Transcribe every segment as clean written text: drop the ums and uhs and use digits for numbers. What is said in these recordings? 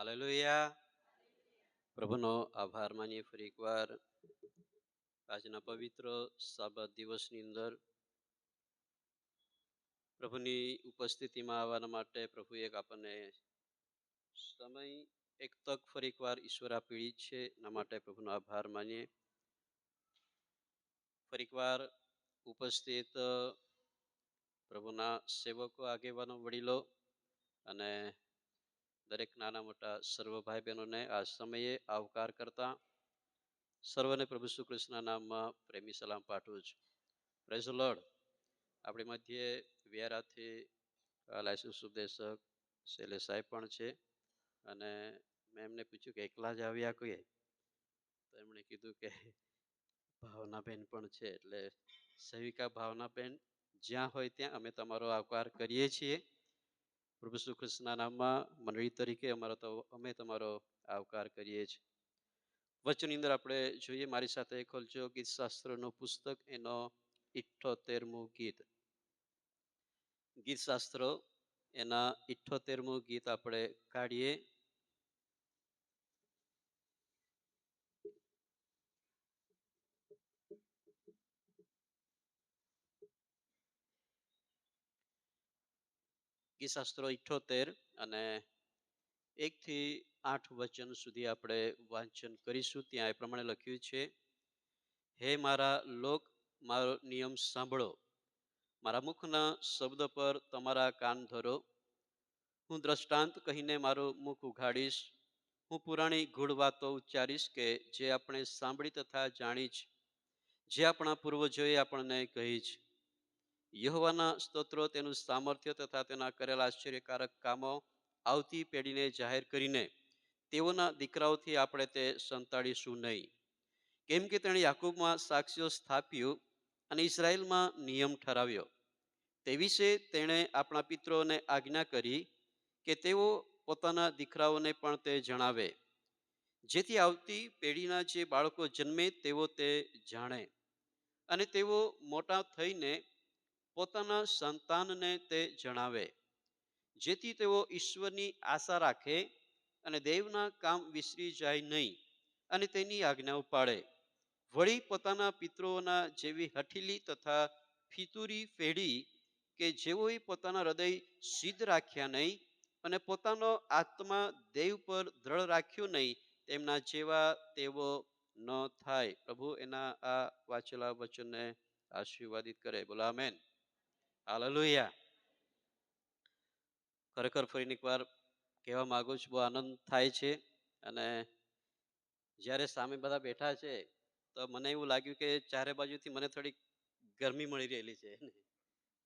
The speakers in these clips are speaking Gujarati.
હાલેલુયા. પ્રભુનો આભાર માનીએ ફરી એકવાર આજના પવિત્ર સાબત દિવસની અંદર પ્રભુની ઉપસ્થિતિમાં આવવાના માટે પ્રભુ એક આપણને સમય એક તક ફરી એકવાર ઈશ્વર આપી છે. એના માટે પ્રભુનો આભાર માનીએ. ફરી એકવાર ઉપસ્થિત પ્રભુના સેવકો, આગેવાનો, વડીલો અને દરેક નાના મોટા સર્વ ભાઈ બહેનોને આ સમયે આવકાર કરતા સર્વને પ્રભુ શ્રી કૃષ્ણના નામમાં પ્રેમી સલામ પાઠવું છું. Praise the lord. આપણી મધ્યે વ્યારાથી લાયસન્સ ઉપદેશક શૈલેષ સાહેબ પણ છે અને મેં એમને પૂછ્યું કે એકલા જ આવ્યા કહીએ, તો એમણે કીધું કે ભાવનાબેન પણ છે. એટલે સેવિકા ભાવનાબેન જ્યાં હોય ત્યાં અમે તમારો આવકાર કરીએ છીએ. પ્રભુ શ્રી કૃષ્ણના નામમાં મંડળી તરીકે અમે તમારો આવકાર કરીએ છીએ. વચનની અંદર આપણે જોઈએ, મારી સાથે ખોલજો ગીત શાસ્ત્રનું પુસ્તક, એનો 78મું ગીત. ગીત શાસ્ત્ર એના 78મું ગીત આપણે કાઢીએ. ગીત શાસ્ત્રો 78 અને 1 થી 8 વચન સુધી આપણે વાંચન કરીશું. ત્યાં એ પ્રમાણે લખ્યું છે, હે મારા લોક, મારો નિયમ સાંભળો, મારા મુખના શબ્દ પર તમારા કાન ધરો. હું દ્રષ્ટાંત કહીને મારું મુખ ઉઘાડીશ. હું પુરાણી ગૂઢ વાતો ઉચ્ચારીશ કે જે આપણે સાંભળી તથા જાણી છે, જે આપણા પૂર્વજોએ આપણને કહી છે. યહોવાના સ્તોત્રો, તેનું સામર્થ્ય તથા તેના કરેલા આશ્ચર્યકારક કામો આવતી પેઢીને જાહેર કરીને તેઓના દીકરાઓથી આપણે તે સંતાડીશું નહીં. કેમ કે તેણે યાકૂબમાં સાક્ષીઓ સ્થાપ્યું અને ઇઝરાયલમાં નિયમ ઠરાવ્યો. તે વિશે તેણે આપણા પિતરોને આજ્ઞા કરી કે તેઓ પોતાના દીકરાઓને પણ તે જણાવે, જેથી આવતી પેઢીના જે બાળકો જન્મે તેઓ તે જાણે અને તેઓ મોટા થઈને પોતાના સંતાનને તે જણાવે, જેથી તેઓ ઈશ્વરની આશા રાખે અને દેવના કામ વિસરી જાય નહીં અને તેની આજ્ઞાઓ પાળે. વળી પોતાના પિતરોના જેવી હઠીલી તથા ફિતુરી પેઢી કે જેઓએ પોતાના હૃદય સિદ્ધ રાખ્યા નહીં અને પોતાનો આત્મા દેવ પર દ્રઢ રાખ્યો નહીં, તેમના જેવા તેઓ ન થાય. પ્રભુ એના આ વાંચેલા વચનને આશીર્વાદિત કરે. બોલો આમેન. હાલેલુયા. ખરેખર ફરીને એકવાર કહેવા માંગુ છું, બહુ આનંદ થાય છે. અને જ્યારે સામે બધા બેઠા છે તો મને એવું લાગ્યું કે ચારે બાજુથી મને થોડીક ગરમી મળી રહેલી છે.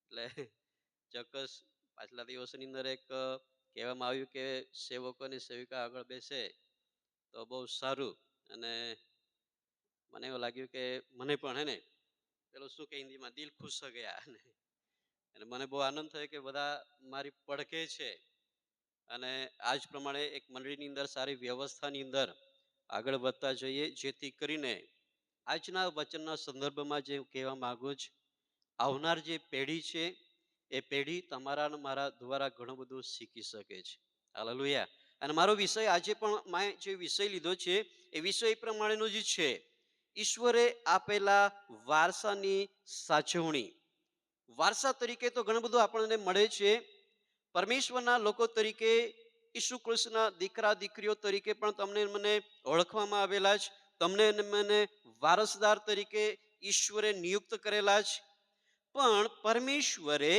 એટલે ચોક્કસ પાછલા દિવસોની અંદર એક કહેવામાં આવ્યું કે સેવકો અને સેવિકા આગળ બેસે તો બહુ સારું. અને મને એવું લાગ્યું કે મને પણ હે ને પેલું શું કે હિન્દીમાં દિલ ખુશ હો ગયા. અને મને બહુ આનંદ થયો કે બધા મારી પડખે છે અને આ જ પ્રમાણે એક મંડળીની અંદર સારી વ્યવસ્થાની અંદર આગળ વધતા જઈએ, જેથી કરીને આજના વચનના સંદર્ભમાં જે હું કહેવા માગું છું, આવનાર જે પેઢી છે એ પેઢી તમારા અને મારા દ્વારા ઘણું બધું શીખી શકે છે. હાલેલુયા. અને મારો વિષય આજે પણ મેં જે વિષય લીધો છે એ વિષય પ્રમાણેનો જ છે, ઈશ્વરે આપેલા વારસાની સાચવણી. વારસા તરીકે તો ઘણું બધું આપણને મળે છે. પરમેશ્વરના લોકો તરીકે, ઈસુ કૃષ્ણના દીકરા દીકરીઓ તરીકે પણ તમને મને ઓળખવામાં આવેલા છે. તમને મને વારસદાર તરીકે ઈશ્વરે નિયુક્ત કરેલા છે. પણ પરમેશ્વરે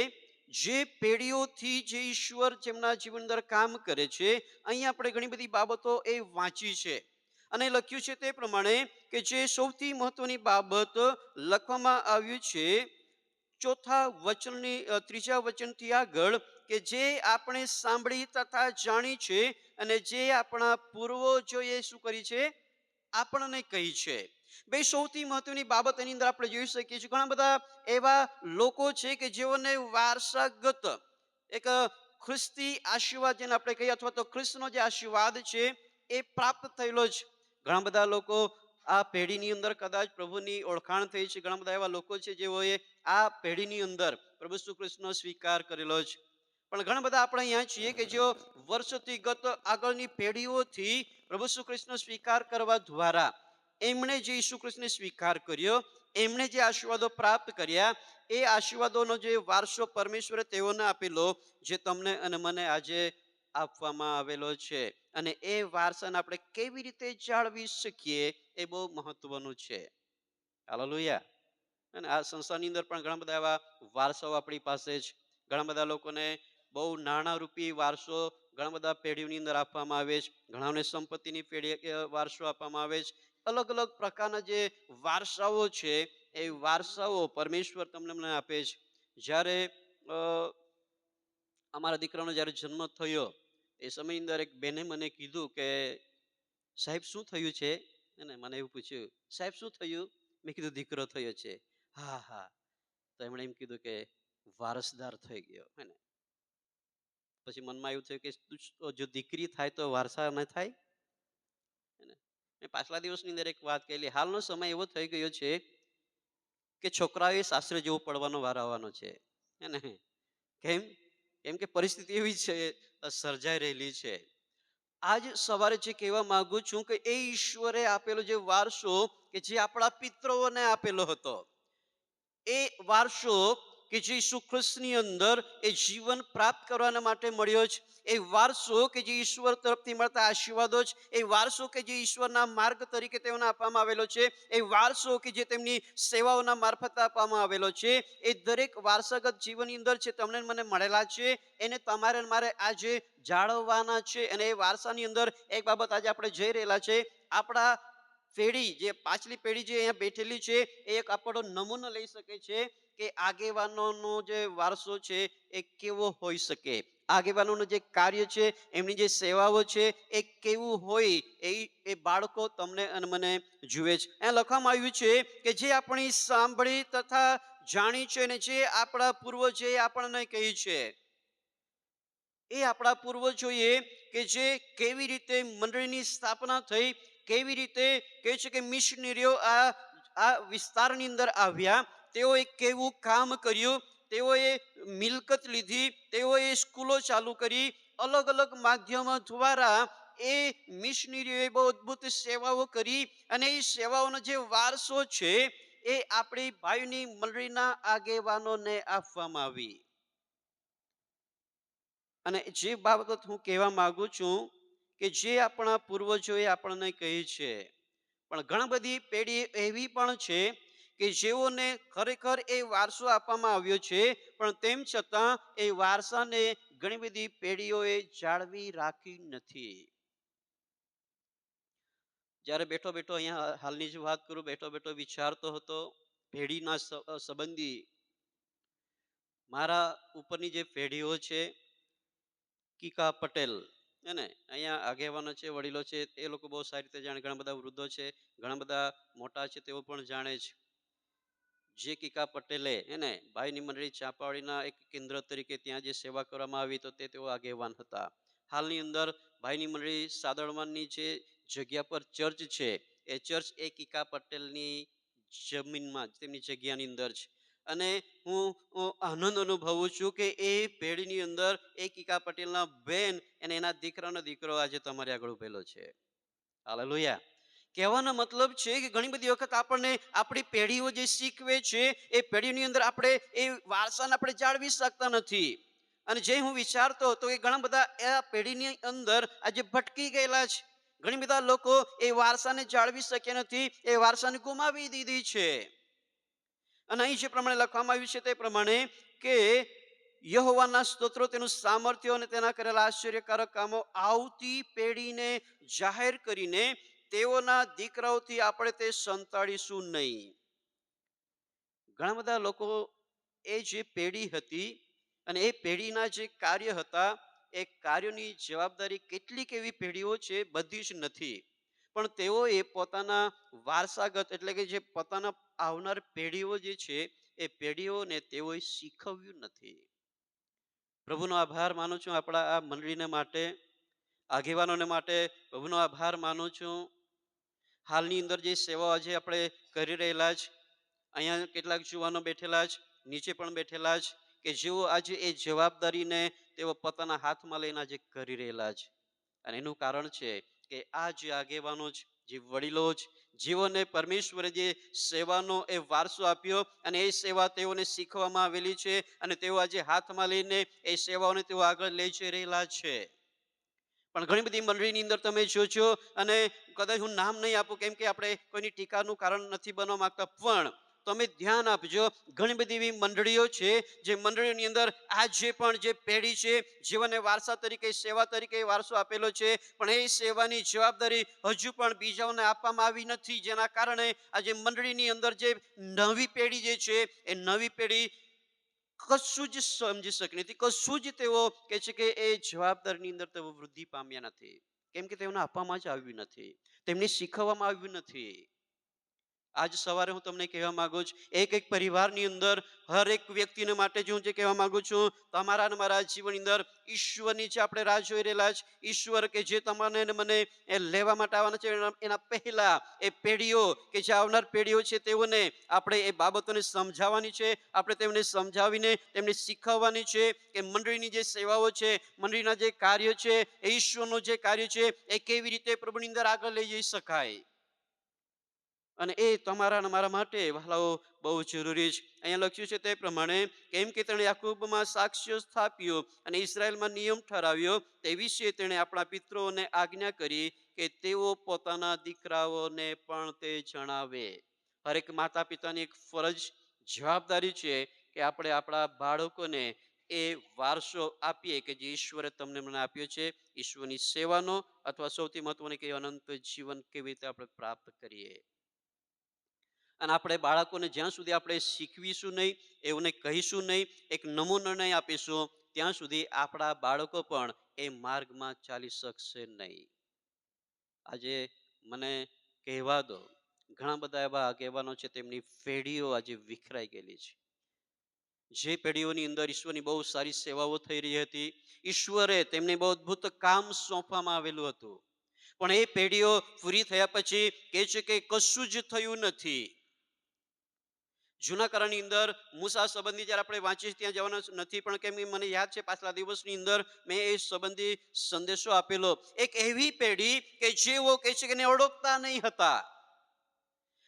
જે પેઢીઓથી જે ઈશ્વર જેમના જીવન અંદર કામ કરે છે, અહીં આપણે ઘણી બધી બાબતો એ વાંચી છે અને લખ્યું છે તે પ્રમાણે કે જે સૌથી મહત્વની બાબત લખવામાં આવ્યું છે ચોથા વચનની ત્રીજા વચનથી આગળ, કે જે આપણે સાંભળી તથા જાણી છે અને જે આપણા પૂર્વજોએ શું કરી છે, આપણને કહી છે. બે સૌથી મહત્વની બાબત એની અંદર આપણે જોઈ શકીએ છીએ. ઘણા બધા એવા લોકો છે કે જેઓને વારસાગત એક ખ્રિસ્તી આશીર્વાદ જેને આપણે કહીએ, અથવા તો ખ્રિસ્તનો જે આશીર્વાદ છે એ પ્રાપ્ત થયેલો છે. ઘણા બધા લોકો આ પેઢીની અંદર કદાચ પ્રભુની ઓળખાણ થઈ છે. ઘણા બધા એવા લોકો છે જેઓએ આ પેઢીની અંદર પ્રભુ શ્રી કૃષ્ણનો સ્વીકાર કરેલો છે. પણ ઘણા બધા આપણે અહીંયા છીએ કે જેઓ વર્ષોથી ગત આગળની પેઢીઓથી પ્રભુ ઈસુ ખ્રિસ્તનો સ્વીકાર કરવા દ્વારા એમણે જે ઈસુ ખ્રિસ્તને સ્વીકાર કર્યો, એમણે જે આશીર્વાદો પ્રાપ્ત કર્યા, એ આશીર્વાદોનો જે વારસો પરમેશ્વરે તેઓને આપેલો, જે તમને અને મને આજે આપવામાં આવેલો છે. અને એ વારસાને આપણે કેવી રીતે જાળવી શકીએ એ બહુ મહત્વનું છે. હાલેલુયા. અને આ સંસારની અંદર પણ ઘણા બધા એવા વારસાઓ આપણી પાસે છે. ઘણા બધા લોકોને બહુ નાણાંરૂપી વારસો ઘણા બધા પેઢીઓની અંદર આપવામાં આવે છે. ઘણાને સંપત્તિની પેઢી વારસો આપવામાં આવે છે. અલગ અલગ પ્રકારના જે વારસાઓ છે, એ વારસાઓ પરમેશ્વર તમને મને આપે છે. જ્યારે અમારા દીકરાનો જ્યારે જન્મ થયો એ સમયની અંદર એક બેને મને કીધું કે સાહેબ શું થયું છે? એને મને એવું પૂછ્યું, સાહેબ શું થયું? મેં કીધું દીકરો થયો છે. હા હા. તો એમણે એમ કીધું કે વારસદાર થઈ ગયો. હે ને? પછી મનમાં એવું થયું કે જો દીકરી થાય તો વારસા ન થાય. મેં પાછલા દિવસની અંદર એક વાત કહેલી. હાલનો સમય એવો થઈ ગયો છે કે છોકરાઓએ સાસરે જેવું પડવાનો વાર આવવાનો છે. હે ને? કેમ? કેમ કે પરિસ્થિતિ એવી છે, સર્જાઈ રહેલી છે. આજ સવારે જે કહેવા માંગુ છું કે એ ઈશ્વરે આપેલો જે વારસો કે જે આપણા પિતૃઓને આપેલો હતો, એ વારસો કે જે ઈસુ ખ્રિસ્તની અંદર એ જીવન પ્રાપ્ત કરવાના માટે મળ્યો છે, એ વારસો કે જે ઈશ્વર તરફથી મળતા આશીર્વાદો છે, એ વારસો કે જે ઈશ્વરના માર્ગ તરીકે તેઓને આપવામાં આવેલો છે, એ વારસો કે જે તેમની સેવાઓના મારફત આપવામાં આવેલો છે, એ દરેક વારસાગત જીવનની અંદર છે તમને મને મળેલા છે, એને તમારે મારે આજે જાળવવાના છે. અને એ વારસાની અંદર એક બાબત આજે આપણે જઈ રહેલા છે. આપણા પેઢી જે પાછલી પેઢી જે અહીંયા બેઠેલી છે, એ એક આપણો નમૂનો લઈ શકે છે કે આગેવાનોનો જે વારસો છે એ કેવો હોઈ શકે. આગેવાનોનું જે કાર્ય છે, એમની જે સેવાઓ છે, એ કેવું હોય એ બાળકો તમને અને મને જુએ છે. અહીંયા લખવામાં આવ્યું છે કે જે આપણી સાંભળી તથા જાણી છે અને જે આપણા પૂર્વજે આપણને કહી છે, એ આપણા પૂર્વજોએ કે જે કેવી રીતે મંડળીની સ્થાપના થઈ, કેવી રીતે કહે છે કે મિશનરીઓ આ વિસ્તારની અંદર આવ્યા, તેઓએ કેવું કામ કર્યું, તેઓએ મિલકત લીધી, તેઓએ સ્કૂલો ચાલુ કરી, અલગ અલગ માધ્યમો દ્વારા એ મિશનરીઓએ બહુ અદ્ભુત સેવાઓ કરી. અને એ સેવાઓનો જે વારસો છે એ આપણી ભાઈની મંડળીના આગેવાનોને આપવામાં આવી. અને જે બાબત હું કહેવા માંગુ છું કે જે આપણા પૂર્વજોએ આપણને કહી છે, પણ ઘણી બધી પેઢી એવી પણ છે કે જેઓને ખરેખર એ વારસો આપવામાં આવ્યો છે, પણ તેમ છતાં એ વારસાને ઘણી બધી પેઢીઓએ જાળવી રાખી નથી. જ્યારે બેઠો બેઠો અહીંયા હાલની જ વાત કરું, બેઠો બેઠો વિચારતો હતો, પેઢીના સંબંધી મારા ઉપરની જે પેઢીઓ છે, કીકા પટેલ, હે ને, અહીંયા આગેવાનો છે, વડીલો છે, એ લોકો બહુ સારી રીતે જાણે. ઘણા બધા વૃદ્ધો છે, ઘણા બધા મોટા છે, તેઓ પણ જાણે છે. જે કીકા પટેલે એને ભાઈની મંડળી ચાંપાવાડીના એક કેન્દ્ર તરીકે ત્યાં જે સેવા કરવામાં આવી, તો તેઓ આગેવાન હતા. હાલની અંદર ભાઈની મંડળી સાદળવાની જે જગ્યા પર ચર્ચ છે, એ ચર્ચ એ કીકા પટેલની જમીનમાં તેમની જગ્યાની અંદર છે. અને હું આનંદ અનુભવું છું કે એ પેઢીની અંદર એ કીકા પટેલના બેન અને એના દીકરાનો દીકરો આજે તમારી આગળ ઉભેલો છે. હાલેલુયા. કહેવાનો મતલબ છે કે ઘણી બધી વખત આપણને આપણી પેઢીઓ જે શીખવે છે, એ પેઢીની અંદર આપણે એ વારસાને આપણે જાળવી શકતા નથી. અને જે હું વિચારતો હતો કે ઘણા બધા એ પેઢીની અંદર આજે ભટકી ગયેલા છે. ઘણી બધા લોકો એ વારસાને જાળવી શક્યા નથી, એ વારસાને ગુમાવી દીધી છે. અને અહીં જે પ્રમાણે લખવામાં આવ્યું છે તે પ્રમાણે કે યહોવાના સ્તોત્રો, તેનું સામર્થ્ય અને તેના કરેલા આશ્ચર્યકારક કામો આવતી પેઢીને જાહેર કરીને તેઓના દીકરાઓથી આપણે તે સંતાડીશું નહીં. ઘણા બધા લોકો એ જે પેઢી હતી અને એ પેઢીના જે કાર્ય હતા, એ કાર્યોની જવાબદારી કેટલીક એવી પેઢીઓ છે, બધી જ નથી, પણ તેઓએ પોતાના વારસાગત એટલે કે જે પોતાના આવનાર પેઢીઓ જે છે, એ પેઢીઓને તેઓએ શીખવ્યું નથી. પ્રભુનો આભાર માનું છું આપણા આ મંડળીને માટે, આગેવાનોને માટે પ્રભુનો આભાર માનું છું. હાલની અંદર જે સેવાઓ આજે આપણે કરી રહેલા છે, અહીંયા કેટલાક જુવાનો બેઠેલા છે, નીચે પણ બેઠેલા છે, કે જેઓ આજે એ જવાબદારીને તેઓ પોતાના હાથમાં લઈને આજે કરી રહેલા છે. અને એનું કારણ છે કે આ જે આગેવાનો છે, જે વડીલો છે, જેઓને પરમેશ્વરે જે સેવાનો એ વારસો આપ્યો અને એ સેવા તેઓને શીખવામાં આવેલી છે અને તેઓ આજે હાથમાં લઈને એ સેવાઓને તેઓ આગળ લઈ જઈ રહેલા છે. પણ ઘણી બધી મંડળીની અંદર તમે જોજો, અને કદાચ હું નામ નહીં આપું કેમ કે આપણે કોઈની ટીકાનું કારણ નથી બનવા માંગતા, પણ તમે ધ્યાન આપજો, ઘણી બધી એવી મંડળીઓ છે જે મંડળીઓની અંદર આજે પણ જે પેઢી છે જીવનને વારસા તરીકે, સેવા તરીકે વારસો આપેલો છે, પણ એ સેવાની જવાબદારી હજુ પણ બીજાઓને આપવામાં આવી નથી, જેના કારણે આજે મંડળીની અંદર જે નવી પેઢી જે છે એ નવી પેઢી કશું જ સમજી શકી નથી, કશું જ તેઓ કે છે કે એ જવાબદારીની અંદર તેઓ વૃદ્ધિ પામ્યા નથી, કેમ કે તેઓને આપવામાં જ આવ્યું નથી, તેમને શીખવવામાં આવ્યું નથી. આજ સવારે હું તમને કહેવા માંગુ છું, એક એક પરિવારની અંદર હરેક વ્યક્તિને માટે જો હું જે કહેવા માંગુ છું, તમારા અને મારા જીવનની અંદર ઈશ્વરની જે આપણે રાહ જોઈ રહેલા છે, ઈશ્વર કે જે તમને અને મને એ લેવા માટે આવવાના છે, એના પહેલા એ પેઢીઓ કે જે આવનાર પેઢીઓ છે તેઓને આપણે એ બાબતોને સમજાવવાની છે, આપણે તેમને સમજાવીને તેમને શીખવવાની છે કે મંડળીની જે સેવાઓ છે, મંડળીના જે કાર્ય છે, એ ઈશ્વરનું જે કાર્ય છે એ કેવી રીતે પ્રભુની અંદર આગળ લઈ જઈ શકાય. અને એ તમારા અને મારા માટે વહાલાઓ બહુ જરૂરી છે. અહીંયા લખ્યું છે તે પ્રમાણે, કેમ કે તેણે યાકૂબમાં સાક્ષ્ય સ્થાપ્યો અને ઇઝરાયલમાં નિયમ ઠરાવ્યો, તે વિશે તેણે આપણા પિતરોને આજ્ઞા કરી કે તેઓ પોતાના દીકરાઓને પણ તે જણાવે. હરેક માતા પિતાની એક ફરજ, જવાબદારી છે કે આપણે આપણા બાળકોને એ વારસો આપીએ કે જે ઈશ્વરે તમને મને આપ્યો છે, ઈશ્વરની સેવાનો, અથવા સૌથી મહત્વની કે અનંત જીવન કેવી રીતે આપણે પ્રાપ્ત કરીએ. અને આપણે બાળકોને જ્યાં સુધી આપણે શીખવીશું નહીં, એઓને કહીશું નહીં, એક નમૂનો નહીં આપીશું, ત્યાં સુધી આપણા બાળકો પણ એ માર્ગમાં ચાલી શકશે નહીં. આજે મને કહેવા દો, ઘણા બધા એવા આગેવાનો છે તેમની પેઢીઓ આજે વિખરાઈ ગયેલી છે. જે પેઢીઓની અંદર ઈશ્વરની બહુ સારી સેવાઓ થઈ રહી હતી, ઈશ્વરે તેમને બહુ અદ્ભુત કામ સોંપવામાં આવેલું હતું, પણ એ પેઢીઓ પૂરી થયા પછી કહે છે કે કશું જ થયું નથી. જૂના કરારની અંદર મૂસા સંબંધી જ્યારે આપણે વાંચીએ ત્યાં જવાના નથી, પણ કેમ કે મને યાદ છે પાછલા દિવસની અંદર મેં એ સંબંધી સંદેશો આપેલો. એક એવી પેઢી કે જેઓ કહે છે કે ઓળખતા નહીં હતા,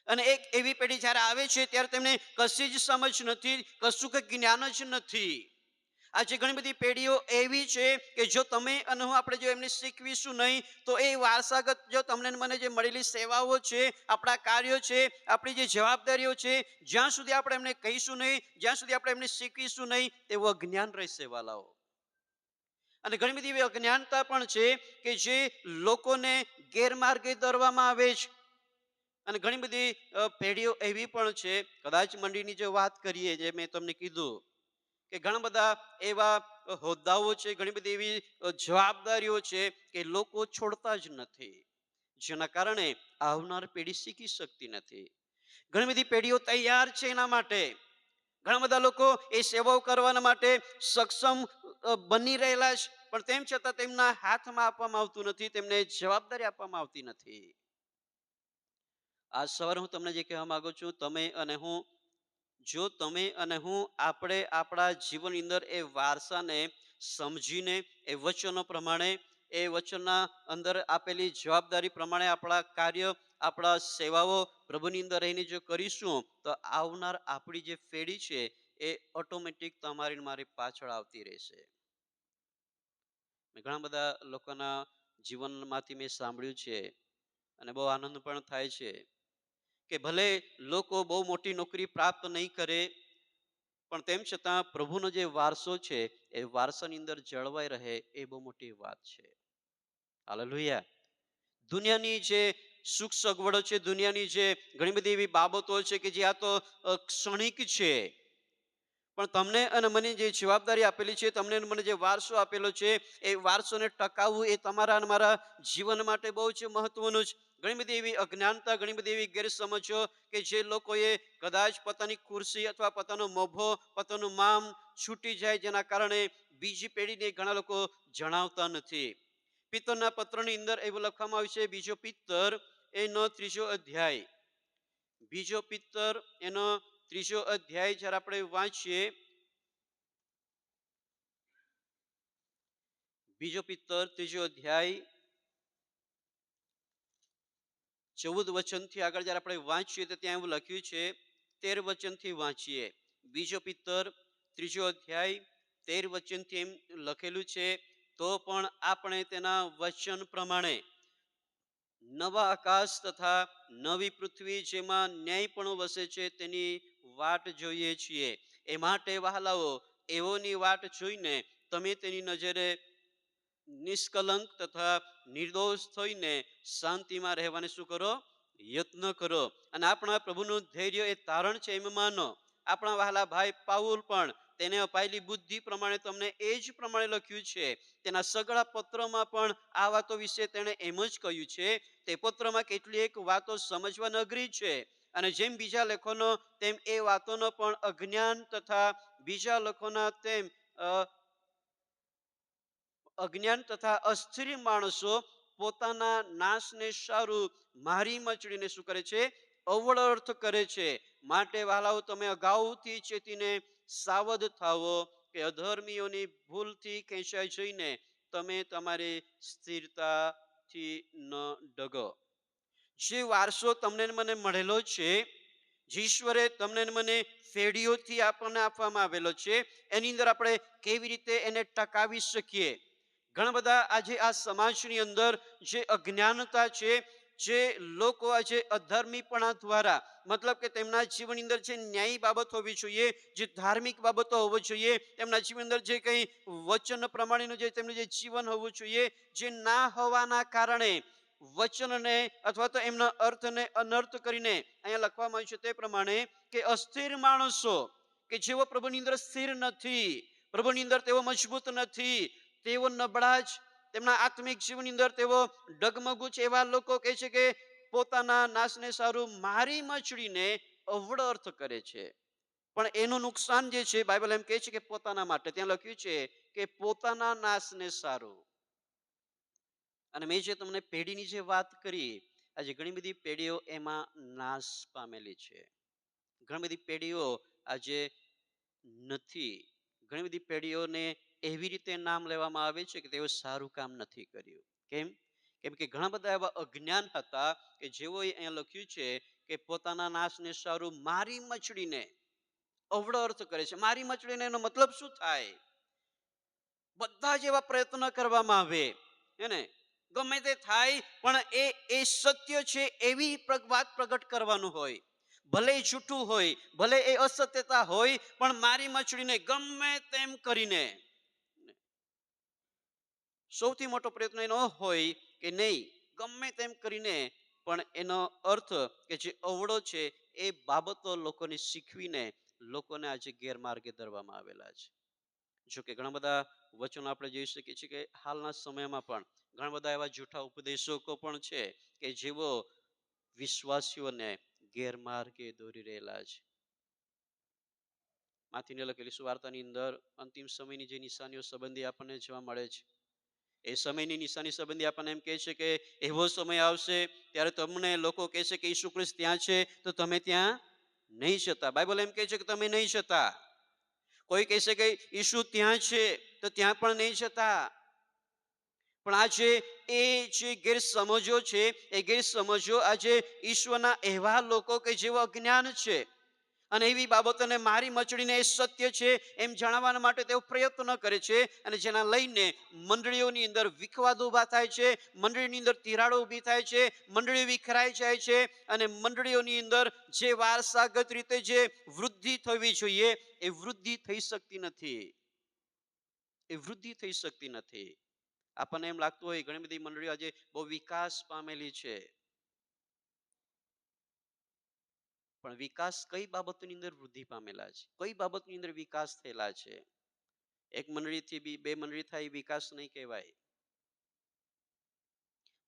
અને એક એવી પેઢી જ્યારે આવે છે ત્યારે તેમને કશી જ સમજ નથી, કશું કે જ્ઞાન જ નથી. આજે ઘણી બધી પેઢીઓ એવી છે કે જો તમે અને હું આપણે જો એમને શીખવીશું નહીં, તો એ વારસાગત જો તમને મને જે મળેલી સેવાઓ છે, આપણા કાર્યો છે, આપણી જે જવાબદારીઓ છે, જ્યાં સુધી આપણે એમને કહીશું નહીં, જ્યાં સુધી આપણે એમને શીખવીશું નહીં, તેવું અજ્ઞાન રહેશે વાલાઓ. અને ઘણી બધી એવી અજ્ઞાનતા પણ છે કે જે લોકોને ગેરમાર્ગે દોરવામાં આવે છે. અને ઘણી બધી પેઢીઓ એવી પણ છે, કદાચ મંડળીની જો વાત કરીએ, જે મેં તમને કીધું કે ઘણા બધા એવા હોદ્દાઓ છે, ઘણી બધી એવી જવાબદારીઓ છે કે લોકો છોડતા જ નથી, જેના કારણે આવનાર પેઢી શીખી શકતી નથી. ઘણી બધી પેઢીઓ તૈયાર છે એના માટે, ઘણા બધા લોકો એ સેવાઓ કરવા માટે સક્ષમ બની રહેલા છે, પણ તેમ છતાં તેમના હાથમાં આપવામાં આવતું નથી, તેમને જવાબદારી આપવામાં આવતી નથી. આજ સવારે હું તમને જે કહેવા માંગુ છું, તમે અને હું, જો તમે અને હું આપણે આપણા જીવનની અંદર એ વારસાને સમજીને એ વચનો પ્રમાણે, એ વચનના અંદર આપેલી જવાબદારી પ્રમાણે આપણા કાર્ય, આપણા સેવાઓ પ્રભુની અંદર રહીને જો કરીશું, તો આવનાર આપણી જે પેઢી છે એ ઓટોમેટિક તમારી મારી પાછળ આવતી રહેશે. ઘણા બધા લોકોના જીવનમાંથી મેં સાંભળ્યું છે અને બહુ આનંદ પણ થાય છે કે ભલે લોકો બહુ મોટી નોકરી પ્રાપ્ત નહીં કરે, પણ તેમ છતાં પ્રભુનો જે વારસો છે એ વારસાની અંદર જળવાઈ રહે, એ બહુ મોટી વાત છે. હાલેલુયા. દુનિયાની જે સુખ સગવડો છે, દુનિયાની જે ઘણી બધી એવી બાબતો છે કે જે આ તો ક્ષણિક છે, પણ તમને અને મને જે જવાબદારી આપેલી છે, તમને મને જે વારસો આપેલો છે, એ વારસોને ટકાવવું એ તમારા અને મારા જીવન માટે બહુ જ મહત્વનું છે. ઘણી બધી એવી અજ્ઞાનતા, ઘણી બધી એવી ગેરસમજો કે જે લોકોએ કદાચ પોતાની ખુરશી અથવા પોતાનો મોભો, પોતાનું મામ છૂટી જાય, જેના કારણે બીજી પેઢીને ઘણા લોકો જણાવતા નથી. પિત્તરના પત્રની અંદર એવું લખવામાં આવ્યું છે, બીજો પિત્તર એનો 3 અધ્યાય, બીજો પિત્તર એનો 3 અધ્યાય જ્યારે આપણે વાંચીએ, બીજો પિત્તર 3 અધ્યાય 14 વચનથી આગળ જ્યારે આપણે વાંચીએ તો ત્યાં એવું લખ્યું છે, 13 વચનથી વાંચીએ. બીજો પિત્તર 3 અધ્યાય 13 વચનથી એમ લખેલું છે, તો પણ આપણે તેના વચન પ્રમાણે નવા આકાશ તથા નવી પૃથ્વી જેમાં ન્યાયપણું વસે છે તેની વાટ જોઈએ છીએ. એ માટે વહાલાઓ, એવોની વાટ જોઈને તમે તેની નજરે નિષ્કલંક તથા નિર્દોષ થઈને શાંતિમાં રહેવાને શું કરો? યત્ન કરો. અને આપણા પ્રભુનું ધૈર્ય એ તારણ છે એમ માનો. આપણા વહાલા ભાઈ પાઉલ પણ તેને અપાયેલી બુદ્ધિ પ્રમાણે તમને એ જ પ્રમાણે લખ્યું છે. તેના સગળા પત્રમાં પણ આ વાતો વિશે તેણે એમ જ કહ્યું છે. તે પત્રમાં કેટલીક વાતો સમજવા અઘરી છે, અને જેમ બીજા લેખોનો તેમ એ વાતોનો પણ અજ્ઞાન તથા બીજા લેખોના તેમ અજ્ઞાન તથા અસ્થિર માણસો પોતાના નાશને સારું મારી મચડીને શું કરે છે? અવળ અર્થ કરે છે. માટે વહાલાઓ, તમે અગાઉથી ચેતીને સાવધ થાવો કે અધર્મીઓની ભૂલથી ખેંચાઈ જઈને તમે તમારી સ્થિરતાથી ન ડગો. જે વારસો તમને મને મળેલો છે, જે ઈશ્વરે તમને મને પેઢીઓથી આપણને આપવામાં આવેલો છે, એની અંદર આપણે કેવી રીતે એને ટકાવી શકીએ. ઘણા બધા આજે આ સમાજની અંદર જે અજ્ઞાનતા છે, જે લોકો આજે અધર્મીપણા દ્વારા, મતલબ કે તેમના જીવનની અંદર જે ન્યાયી બાબત હોવી જોઈએ, જે ધાર્મિક બાબતો હોવી જોઈએ, તેમના જીવન અંદર જે કંઈ વચન પ્રમાણેનું જે તેમનું જે જીવન હોવું જોઈએ, જે ના હોવાના કારણે વચનને અથવા તો એમના અર્થને અનર્થ કરીને અહીંયા લખવામાં આવ્યું છે તે પ્રમાણે કે અસ્થિર માણસો કે જેઓ પ્રભુની અંદર સ્થિર નથી, પ્રભુની અંદર તેઓ મજબૂત નથી, તેઓ નબળા જ, તેમના આત્મિક જીવનની અંદર તેઓ ડગમગુ છે, એવા લોકો કહે છે કે પોતાના નાશને સારું મારી મચડીને અવળો અર્થ કરે છે. પણ એનું નુકસાન જે છે, બાઇબલ એમ કહે છે કે પોતાના માટે. ત્યાં લખ્યું છે કે પોતાના નાશને સારું. અને મેં જે તમને પેઢીની જે વાત કરી, આજે ઘણી બધી પેઢીઓ એમાં નાશ પામેલી છે. ઘણી બધી પેઢીઓ આજે નથી. ઘણી બધી પેઢીઓને એવી રીતે નામ લેવામાં આવે છે કે તેઓ સારું કામ નથી કર્યું. કેમ? કેમ કે ઘણા બધા એવા અજ્ઞાન હતા કે જેઓ અહીંયા લખ્યું છે કે પોતાના નાશને સારું મારી મચડીને અવળો અર્થ કરે છે. મારી મચડીને એનો મતલબ શું થાય? બધા જ એવા પ્રયત્ન કરવામાં આવે, હે, ગમે તે થાય, પણ એ સત્ય છે એવી વાત પ્રગટ કરવાનું હોય. ભલે જૂઠું હોય, ભલે એ અસત્યતા હોય, પણ મારી મચડીને ગમે તેમ કરીને સૌથી મોટો પ્રયત્ન એનો હોય કે નહીં, ગમે તેમ કરીને પણ એનો અર્થ કે જે અવળો છે એ બાબતો લોકોને શીખવીને લોકોને આજે ગેરમાર્ગે ધરવામાં આવેલા છે. જો કે ઘણા બધા વચનો આપણે જોઈ શકીએ છીએ કે હાલના સમયમાં પણ ઘણા બધા એવા જૂઠા ઉપદેશકો પણ છે કે જેઓ વિશ્વાસીઓને ગેરમાર્ગે દોરી રહેલા છે. માથીને લખેલી સુવાર્તાની અંદર અંતિમ સમયની જે નિશાનીઓ સંબંધી આપણને જોવા મળે છે, એ સમયની નિશાની સંબંધી આપણને એમ કહે છે કે એવો સમય આવશે ત્યારે તમને લોકો કહેશે કે ઈસુ ખ્રિસ્ત ત્યાં છે તો તમે ત્યાં નહીં જતા. બાઇબલ એમ કહે છે કે તમે નહીં જતા. કોઈ કહેશે કે ઈસુ ત્યાં છે તો ત્યાં પણ નહીં જતા. પણ આજે એ જે ગેરસમજો છે, એ ગેરસમજો આજે ઈશ્વરના એવા લોકો કે જેઓ અજ્ઞાન છે અને એવી બાબતોને મારી મચડીને એ સત્ય છે એમ જણાવવા માટે તેઓ પ્રયત્ન કરે છે, અને જેના લઈને મંડળીઓની અંદર વિખવાદ ઊભા થાય છે, મંડળીની અંદર તિરાડો ઊભી થાય છે, મંડળીઓ વિખરાઈ જાય છે, અને મંડળીઓની અંદર જે વારસાગત રીતે જે વૃદ્ધિ થવી જોઈએ એ વૃદ્ધિ થઈ શકતી નથી. એ વૃદ્ધિ થઈ શકતી નથી. આપણને એમ લાગતું હોય ઘણી બધી મંડળીઓ આજે બહુ વિકાસ પામેલી છે, પણ વિકાસ કઈ બાબતની અંદર વૃદ્ધિ પામેલા છે? કઈ બાબતની અંદર વિકાસ થયેલા છે? એક મંડળીથી બે મંડળી થાય વિકાસ નહીં કહેવાય.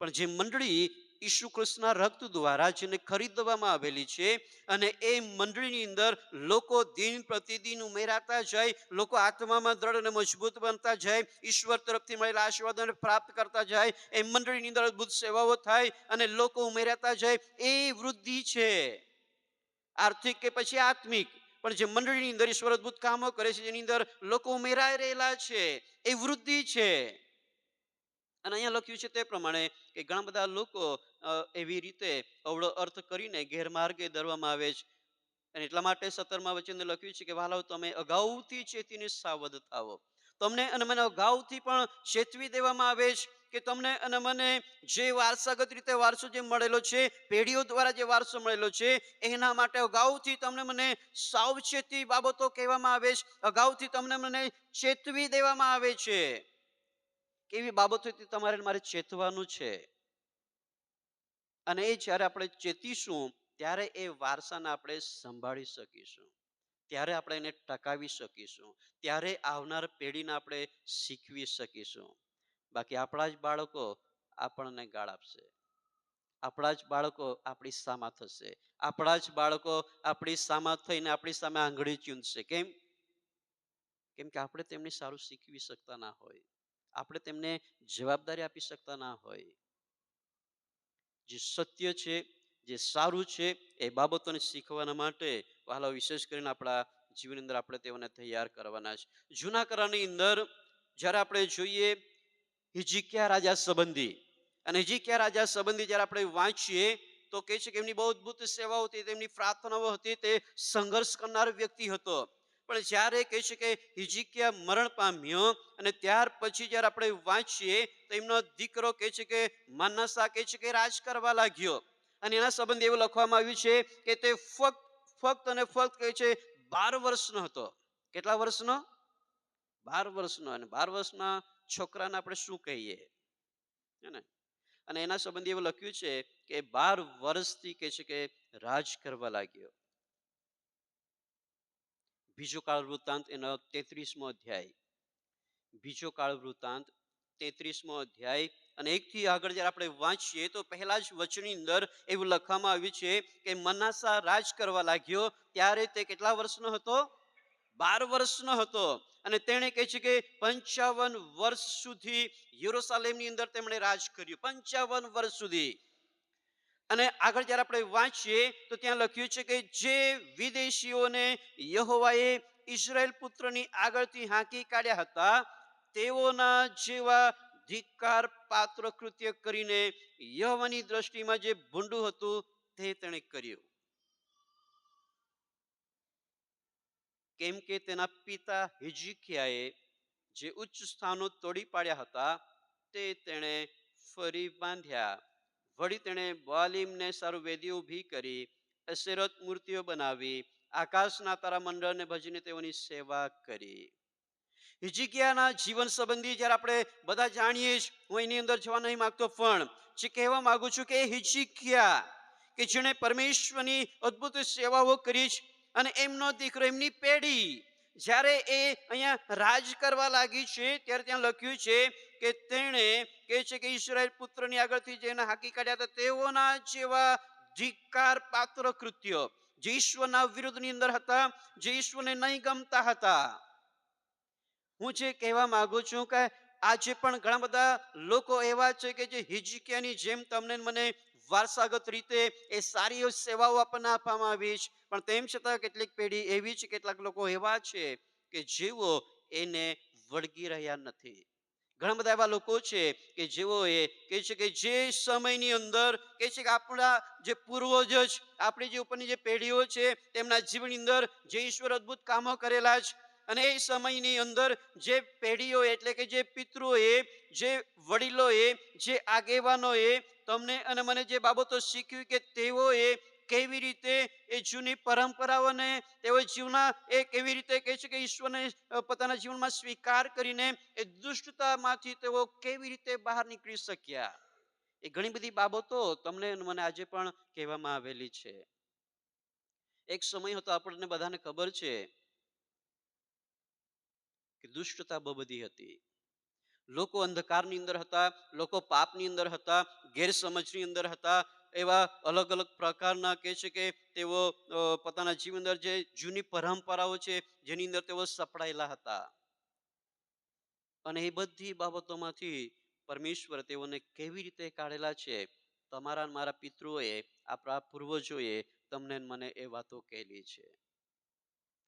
પણ જે મંડળી ઈસુ ખ્રિસ્તના રક્ત દ્વારા જેને ખરીદવામાં આવેલી છે, અને એ મંડળીની અંદર લોકો દિન પ્રતિદિન ઉમેરાતા જાય, લોકો આત્મામાં દ્રઢ અને મજબૂત બનતા જાય, ઈશ્વર તરફથી મળેલા આશીર્વાદોને પ્રાપ્ત કરતા જાય, એ મંડળીની અંદર અદ્ભુત સેવાઓ થાય અને લોકો ઉમેરાતા જાય, એ વૃદ્ધિ છે. આર્થિક કે પછી આત્મિક, પણ જે મંડળીની અંદર ઈશ્વર અદ્ભુત કામો કરે છે, જેની અંદર લોકો ઉમેરાઈ રહેલા છે, એ વૃદ્ધિ છે. અને અહીંયા લખ્યું છે તે પ્રમાણે કે ઘણા બધા લોકો એવી રીતે અવળો અર્થ કરીને ગેરમાર્ગે દોરવામાં આવે છે. અને એટલા માટે 17મા વચને લખ્યું છે કે વાલાઓ તમે અગાઉથી ચેતીને સાવધ થાવો. તમને અને મને અગાઉથી પણ ચેતવી દેવામાં આવે છે કે તમને અને મને જે વારસાગત રીતે વારસો જે મળેલો છે, પેઢીઓ દ્વારા જે વારસો મળેલો છે, એના માટે અગાઉથી તમને મને સાવચેતી બાબતો કહેવામાં આવે છે. અગાઉથી તમને મને ચેતવી દેવામાં આવે છે. કેવી બાબતોથી તમારે મારે ચેતવાનું છે. અને એ જ્યારે આપણે ચેતીશું ત્યારે એ વારસાને આપણે સંભાળી શકીશું, ત્યારે આપણે એને ટકાવી શકીશું, ત્યારે આવનાર પેઢીને આપણે શીખવી શકીશું. બાકી આપણા જ બાળકો આપણને ગાળ આપશે, આપણા જ બાળકો આપણી સામા થશે, આપણા જ બાળકો આપણી સામા થઈને આપણી સામે આંગળી ચૂંધશે. કેમ? કેમ કે આપણે તેમને સારું શીખવી શકતા ના હોય, આપણે તેમને જવાબદારી આપી શકતા ના હોય. જે સત્ય છે, જે સારું છે, એ બાબતોને શીખવાના માટે વહાલા વિશેષ કરીને આપણા જીવનની અંદર આપણે તેઓને તૈયાર કરવાના છે. જૂના કરારની અંદર જ્યારે આપણે જોઈએ હિજકિયા રાજા સંબંધી, અને હિજકિયા રાજા સંબંધી જ્યારે આપણે વાંચીએ તો કહે છે કે એમની બહુ અદભુત સેવાઓ હતી, તેમની પ્રાર્થનાઓ હતી, તે સંઘર્ષ કરનાર વ્યક્તિ હતો. પણ જ્યારે કહે છે કે હિજકિયા મરણ પામ્યો અને ત્યાર પછી જ્યારે આપણે વાંચીએ તો એમનો દીકરો કહે છે કે માનાસા કહે છે કે રાજ કરવા લાગ્યો. અને એના સંબંધે એવું લખવામાં આવ્યું છે કે તે ફક્ત અને ફક્ત કહે છે 12 વર્ષનો હતો. કેટલા વર્ષનો? 12 વર્ષનો. અને 12 વર્ષના છોકરાને આપણે શું કહીએ, હે ને? અને એના સંબંધી એવું લખ્યું છે કે 12 વર્ષથી કહે છે કે રાજ કરવા લાગ્યો. બીજો કાળ વૃત્તાંત એનો 33મો અધ્યાય, બીજો કાળ વૃત્તાંત 33મો અધ્યાય અને 1 થી આગળ જ્યારે આપણે વાંચીએ તો પહેલા જ વચનની અંદર એવું લખવામાં આવ્યું છે કે મનાસા રાજ કરવા લાગ્યો ત્યારે તે કેટલા વર્ષનો હતો? 12 વર્ષનો હતો. અને તેણે કહે છે કે 55 વર્ષ સુધી યરૂશાલેમની અંદર તેમણે રાજ કર્યું. 55 વર્ષ સુધી. અને આગળ જ્યારે આપણે વાંચીએ તો ત્યાં લખ્યું છે કે જે વિદેશીઓને યહોવાએ ઇઝરાયલ પુત્રની આગળથી હાંકી કાઢ્યા હતા, તેઓના જેવા ધિક્કાર પાત્ર કૃત્ય કરીને યહોવાની દ્રષ્ટિમાં જે ભૂંડું હતું તે તેણે કર્યું. કેમ કે તેના પિતા હિજકિયાએ જે ઉચ્ચ સ્થાનો તોડી પાડ્યા હતા તે તેણે ફરી બાંધ્યા. વળી તેણે બાલીમને સારું વેદીઓ ઊભી કરી, અશેરત મૂર્તિઓ બનાવી, આકાશના તારા મંડળને ભજીને તેઓની સેવા કરી. હિજકિયાના જીવન સંબંધી જ્યારે આપણે બધા જાણીએ છીએ, હું એની અંદર જવા નહીં માંગતો, પણ જે કહેવા માંગુ છું કે હિજકિયા કે જેણે પરમેશ્વરની અદ્ભુત સેવાઓ કરી છે અને એમનો દીકરો, એમની પેઢી જ્યારે એ અહીંયા રાજ કરવા લાગી છે ત્યારે ત્યાં લખ્યું છે કે તેણે કહે છે કે ઇઝરાયલ પુત્રની આગળથી જેને હાંકી કાઢ્યા હતા તેઓના જેવા ધિક્કાર પાત્ર કૃત્યો, જે ઈશ્વરના વિરુદ્ધની અંદર હતા, જે ઈશ્વરને નહીં ગમતા હતા. હું જે કહેવા માંગુ છું કે આજે પણ ઘણા બધા લોકો એવા છે કે જે હિજકિયાની જેમ તમને મને વારસાગત રીતે એ સારી સેવાઓ આપણને આપવામાં આવી છે, પણ તેમ છતાં કેટલીક પેઢી એવી છે, કેટલાક લોકો એવા છે કે જેઓ એને વળગી રહ્યા નથી. ઘણા બધા એવા લોકો છે કે જેઓ એ કહે છે કે જે સમયની અંદર કહે છે કે આપણા જે પૂર્વજો છે, આપણી જે ઉપરની જે પેઢીઓ છે, તેમના જીવનની અંદર જે ઈશ્વર અદ્ભુત કામો કરેલા છે અને એ સમયની અંદર જે પેઢીઓ એટલે કે જે પિતૃઓએ, જે વડીલોએ, જે આગેવાનોએ તમને અને મને જે બાબતો શીખવી કે તેઓએ કેવી રીતે એ જૂની પરંપરાઓને તેઓ જીવના એ કેવી રીતે કહે છે કે ઈશ્વરને પોતાના જીવનમાં સ્વીકાર કરીને એ દુષ્ટતામાંથી તેઓ કેવી રીતે બહાર નીકળી શક્યા. એ ઘણી બધી બાબતો તમને અને મને આજે પણ કહેવામાં આવેલી છે. એક સમય હતો, આપણને બધાને ખબર છે કે દુષ્ટતા બહુ બધી હતી. લોકો અંધકારની અંદર હતા, લોકો પાપની અંદર હતા, ગેરસમજની અંદર હતા. એવા અલગ અલગ પ્રકારના કહે છે કે તેઓ પોતાના જીવન અંદર જે જૂની પરંપરાઓ છે જેની અંદર તેઓ સપડાયેલા હતા. અને એ બધી બાબતોમાંથી પરમેશ્વર તેઓને કેવી રીતે કાઢેલા છે, તમારા મારા પિતૃઓએ, આપણા પૂર્વજોએ તમને મને એ વાતો કહેલી છે.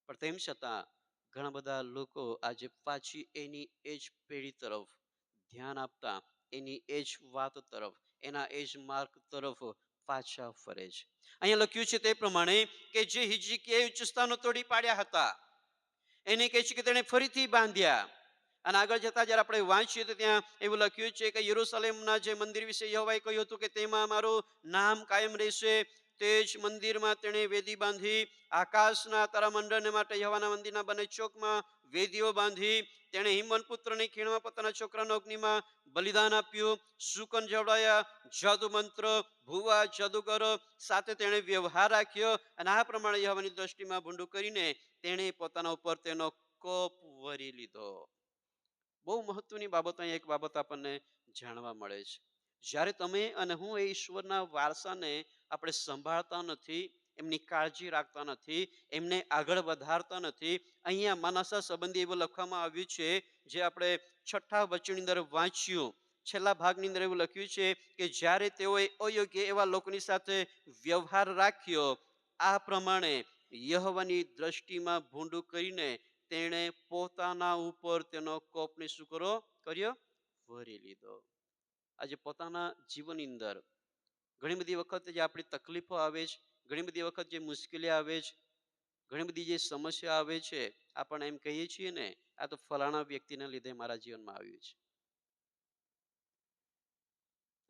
પણ તેમ છતાં ઘણા બધા લોકો આજે પાછી એની એ જ પેઢી તરફ ધ્યાન આપતા એની એ જ વાત તરફ, એના એ જ માર્ગ તરફ પાછા ફરે છે. અહીંયા લખ્યું છે તે પ્રમાણે કે જે હિજકીયાએ ઉચ્ચ સ્થાનો તોડી પાડ્યા હતા એને કહે છે કે તેણે ફરીથી બાંધ્યા. અને આગળ જતા જયારે આપણે વાંચીએ તો ત્યાં એવું લખ્યું છે કે યરૂશલેમના જે મંદિર વિશે યહોવાએ કહ્યું હતું કે તેમાં મારું નામ કાયમ રહેશે. તે જ મંદિરમાં તેણે વેદી બાંધી. આકાશના તારામંડળને માટે યહોવાના મંદિરના બંને ચોકમાં વેદીઓ બાંધી. તેણે હિમન પુત્રની ખીણમાં પોતાના છોકરાનો અગ્નિમાં બલિદાન આપ્યું. શુકન જવડાયા, જાદુ મંત્ર, ભુવા, જાદુગર સાથે તેણે વ્યવહાર રાખ્યો. અને આ પ્રમાણે યહોવાની દ્રષ્ટિમાં ભૂંડું કરીને તેણે પોતાના ઉપર તેનો કોપ વરી લીધો. બહુ મહત્વની બાબત, અહીં એક બાબત આપણને જાણવા મળે છે. જ્યારે તમે અને હું એ ઈશ્વરના વારસાને આપણે સંભાળતા નથી, એમની કાળજી રાખતા નથી, એમને આગળ વધારતા નથી. અહીંયા માનસા સંબંધી એવું લખવામાં આવ્યું છે, જે આપણે છઠ્ઠા વચનની અંદર વાંચ્યું. છેલ્લા ભાગની અંદર એવું લખ્યું છે કે જ્યારે તેઓએ અયોગ્ય એવા લોકોની સાથે વ્યવહાર રાખ્યો, આ પ્રમાણે યહોવાની દ્રષ્ટિમાં ભૂંડું કરીને તેણે પોતાના ઉપર તેનો કોપને શું કર્યો? વરી લીધો. આજે પોતાના જીવનની અંદર ઘણી બધી વખત જે આપણી તકલીફો આવે છે, ઘણી બધી વખત જે મુશ્કેલી આવે છે, ઘણી બધી જે સમસ્યા આવે છે, આપણે એમ કહીએ છીએ ને, આ તો ફલાણા વ્યક્તિના લીધે મારા જીવનમાં આવ્યું છે.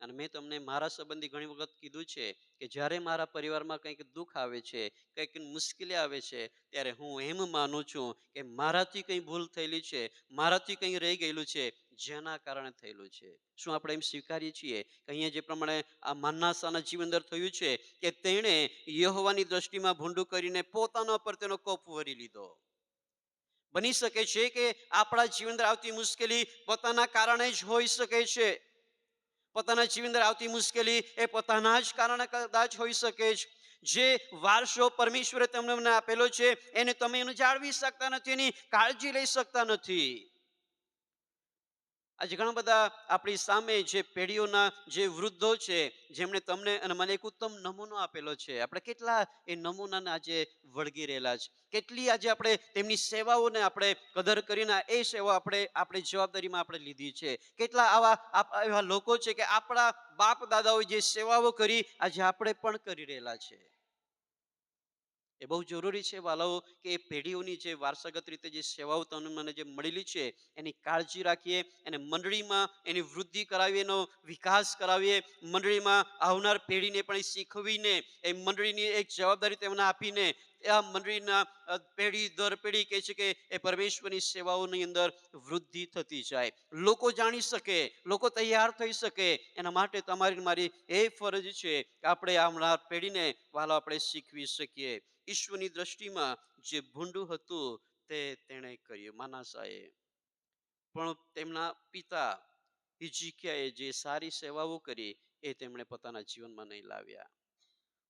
અને મેં તમને મારા સંબંધી ઘણી વખત કીધું છે કે જ્યારે મારા પરિવારમાં કંઈક દુઃખ આવે છે, કંઈક મુશ્કેલી આવે છે, ત્યારે હું એમ માનું છું કે મારાથી કંઈ ભૂલ થયેલી છે, મારાથી કંઈ રહી ગયેલું છે, જેના કારણે થયેલું છે. શું આપણે એમ સ્વીકારીએ છીએ કે અહીંયા જે પ્રમાણે આ માનાસાના જીવન અંદર થયું છે કે તેણે યહોવાની દ્રષ્ટિમાં ભૂંડું કરીને પોતાના પર તેનો કોપ વરી લીધો. બની શકે છે કે આપણા જીવન અંદર આવતી મુશ્કેલી પોતાના કારણે જ હોઈ શકે છે. પોતાના જીવન અંદર આવતી મુશ્કેલી એ પોતાના જ કારણે કદાચ હોઈ શકે છે. જે વારસો પરમેશ્વરે તમને આપેલો છે એને તમે એને જાળવી શકતા નથી, એની કાળજી લઈ શકતા નથી. આજે ઘણા બધા આપણી સામે જે પેઢીઓના જે વૃદ્ધો છે, જેમણે તમને અને મને એક ઉત્તમ નમૂનો આપેલો છે. આપણે કેટલા એ નમૂનાને આજે વળગી રહેલા છે, કેટલી આજે આપણે તેમની સેવાઓને આપણે કદર કરીને એ સેવા આપણે આપણી જવાબદારીમાં આપણે લીધી છે. કેટલા એવા લોકો છે કે આપણા બાપ દાદાઓએ જે સેવાઓ કરી આજે આપણે પણ કરી રહેલા છે. એ બહુ જરૂરી છે વાલાઓ કે એ પેઢીઓની જે વારસાગત રીતે જે સેવાઓ તમને મને જે મળેલી છે એની કાળજી રાખીએ, એને મંડળીમાં એની વૃદ્ધિ કરાવીએ, એનો વિકાસ કરાવીએ, મંડળીમાં આવનાર પેઢીને પણ શીખવીને એ મંડળીની એક જવાબદારી તેમને આપીને આ મંડળીના પેઢી દર પેઢી કહે છે કે એ પરમેશ્વરની સેવાઓની અંદર વૃદ્ધિ થતી જાય, લોકો જાણી શકે, લોકો તૈયાર થઈ શકે. એના માટે તમારી મારી એ ફરજ છે કે આપણે આવનાર પેઢીને વાલો આપણે શીખવી શકીએ. ઈશ્વરની દ્રષ્ટિમાં જે ભૂંડું હતું તે તેણે કર્યું. માનાસાએ પણ તેમના પિતા હિજકીયાએ જે સારી સેવાઓ કરી એ તેમણે પોતાના જીવનમાં નહીં લાવ્યા.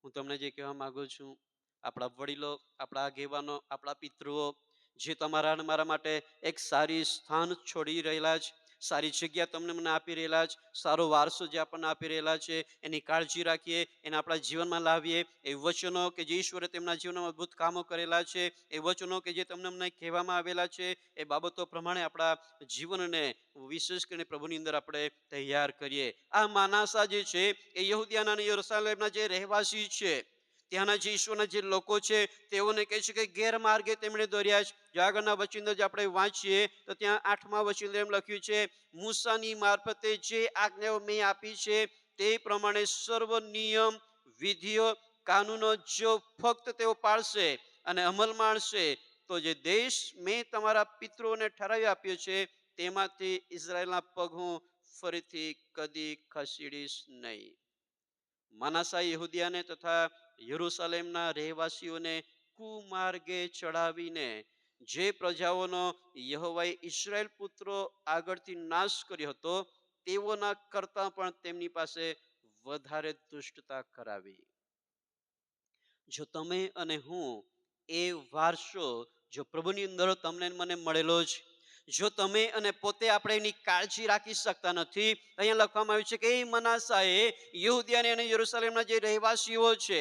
હું તમને જે કહેવા માંગુ છું, આપણા વડીલો, આપણા આગેવાનો, આપણા પિતૃઓ જે તમારા અને મારા માટે એક સારી સ્થાન છોડી રહેલા છે, સારી જગ્યા તમને મને આપી રહેલા છે, સારો વારસો જે આપણને આપી રહેલા છે, એની કાળજી રાખીએ, એને આપણા જીવનમાં લાવીએ. એ વચનો કે જે ઈશ્વરે તેમના જીવનમાં અદ્ભુત કામો કરેલા છે, એ વચનો કે જે તમને મને કહેવામાં આવેલા છે, એ બાબતો પ્રમાણે આપણા જીવનને વિશેષ કરીને પ્રભુની અંદર આપણે તૈયાર કરીએ. આ માનાસા જે છે એ યહૂદિયાના અને યરૂશલેમના જે રહેવાસી છે, ત્યાંના જે ઈશ્વરના જે લોકો છે તેઓને કહે છે કે ગેરમાર્ગે તેમણે દોર્યા છે. જો આગળના વચન જે આપણે વાંચીએ તો ત્યાં 8મા વચન એમ લખ્યું છે, મૂસાની મારફતે જે આજ્ઞાઓ મેં આપી છે તે પ્રમાણે સર્વ નિયમ, વિધિઓ, કાનૂનો જો ફક્ત તેઓ પાળશે અને અમલ માણશે તો જે દેશ મેં તમારા પિતૃઓને ઠરાવી આપ્યો છે તેમાંથી ઇઝરાયલના પગ હું ફરીથી કદી ખસેડીશ નહીં. માનાસા યહૂદિયાને તથા યરૂશલેમના રહેવાસીઓને કુમાર્ગે ચડાવીને જે પ્રજાઓનો યહોવાએ ઇસ્રાયેલ પુત્રો આગળથી નાશ કર્યો હતો તેઓના કરતા પણ તેમની પાસે વધારે દુષ્ટતા કરાવી. જો તમે અને હું એ વારસો જો પ્રભુની અંદર તમને મને મળેલો છે, જો તમે અને પોતે આપણે એની કાળજી રાખી શકતા નથી, અહીંયા લખવામાં આવ્યું છે કે એ મનાસાએ યહૂદિયા અને યરૂશલેમના જે રહેવાસીઓ છે,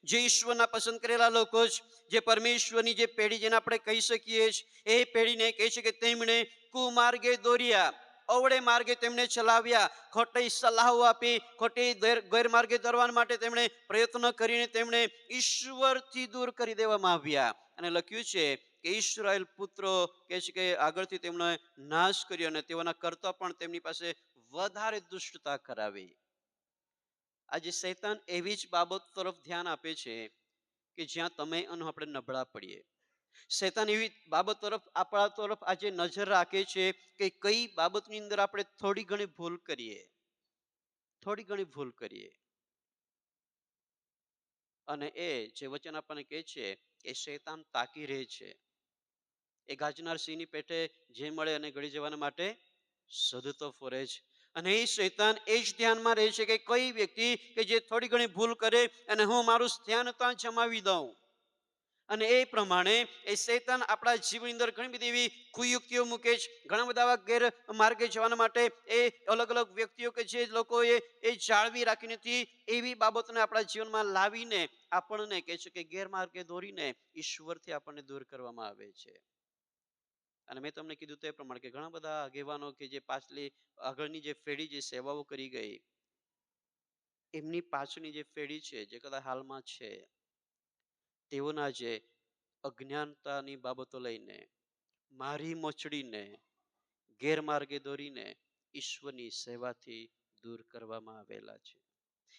જે ઈશ્વરના પસંદ કરેલા લોકો છે, જે પરમેશ્વરની જે પેઢી જેને આપણે કહી શકીએ એ પેઢીને કહે છે કે તેમણે કુમાર્ગે દોર્યા. અવળે માર્ગે તેમણે ચલાવ્યા, ખોટી સલાહો આપી, ખોટી ગેરમાર્ગે દોરવા માટે તેમણે પ્રયત્ન કરીને તેમણે ઈશ્વરથી દૂર કરી દેવામાં આવ્યા. અને લખ્યું છે કે ઈશ્રાયેલ પુત્રો કે છે કે આગળથી તેમનો નાશ કર્યો અને તેઓના કરતા પણ તેમની પાસે વધારે દુષ્ટતા કરાવી. આજે શૈતાન એવી જ બાબત તરફ ધ્યાન આપે છે કે જ્યાં તમે અને આપણે નબળા પડીએ. શૈતાન એવી બાબત તરફ આપણા તરફ આજે નજર રાખે છે કે કઈ બાબતની અંદર આપણે થોડી ઘણી ભૂલ કરીએ, થોડી ઘણી ભૂલ કરીએ. અને એ જે વચન આપણને કહે છે કે શૈતાન તાકી રહે છે. એ ગાજનાર સિંહની પેટે જે મળે અને ગળી જવાના માટે શોધતો ફરે છે. અને એ શૈતાન એ જ ધ્યાનમાં રહે છે કે કોઈ વ્યક્તિ કે જે થોડી ઘણી ભૂલ કરે અને હું મારું ધ્યાન ત્યાં જમાવી દઉં. અને એ પ્રમાણે એ શૈતાન આપણા જીવનની અંદર ઘણી બધી એવી કુયુક્તિઓ મૂકે છે. ઘણા બધા આવા ગેરમાર્ગે જવાના માટે એ અલગ અલગ વ્યક્તિઓ કે જે લોકોએ એ જાળવી રાખી નથી એવી બાબતોને આપણા જીવનમાં લાવીને આપણને કહે છે કે ગેરમાર્ગે દોરીને ઈશ્વરથી આપણને દૂર કરવામાં આવે છે. અને મેં તમને કીધું તે પ્રમાણે કે ઘણા બધા આગેવાનો કે જે પાછલી આગળની જે પેઢી જે સેવાઓ કરી ગઈ, એમની પાછળની જે પેઢી છે જે કદાચ હાલમાં છે, તેઓના જે અજ્ઞાનતાની બાબતો લઈને મારી મચડીને ગેરમાર્ગે દોરીને ઈશ્વરની સેવાથી દૂર કરવામાં આવેલા છે,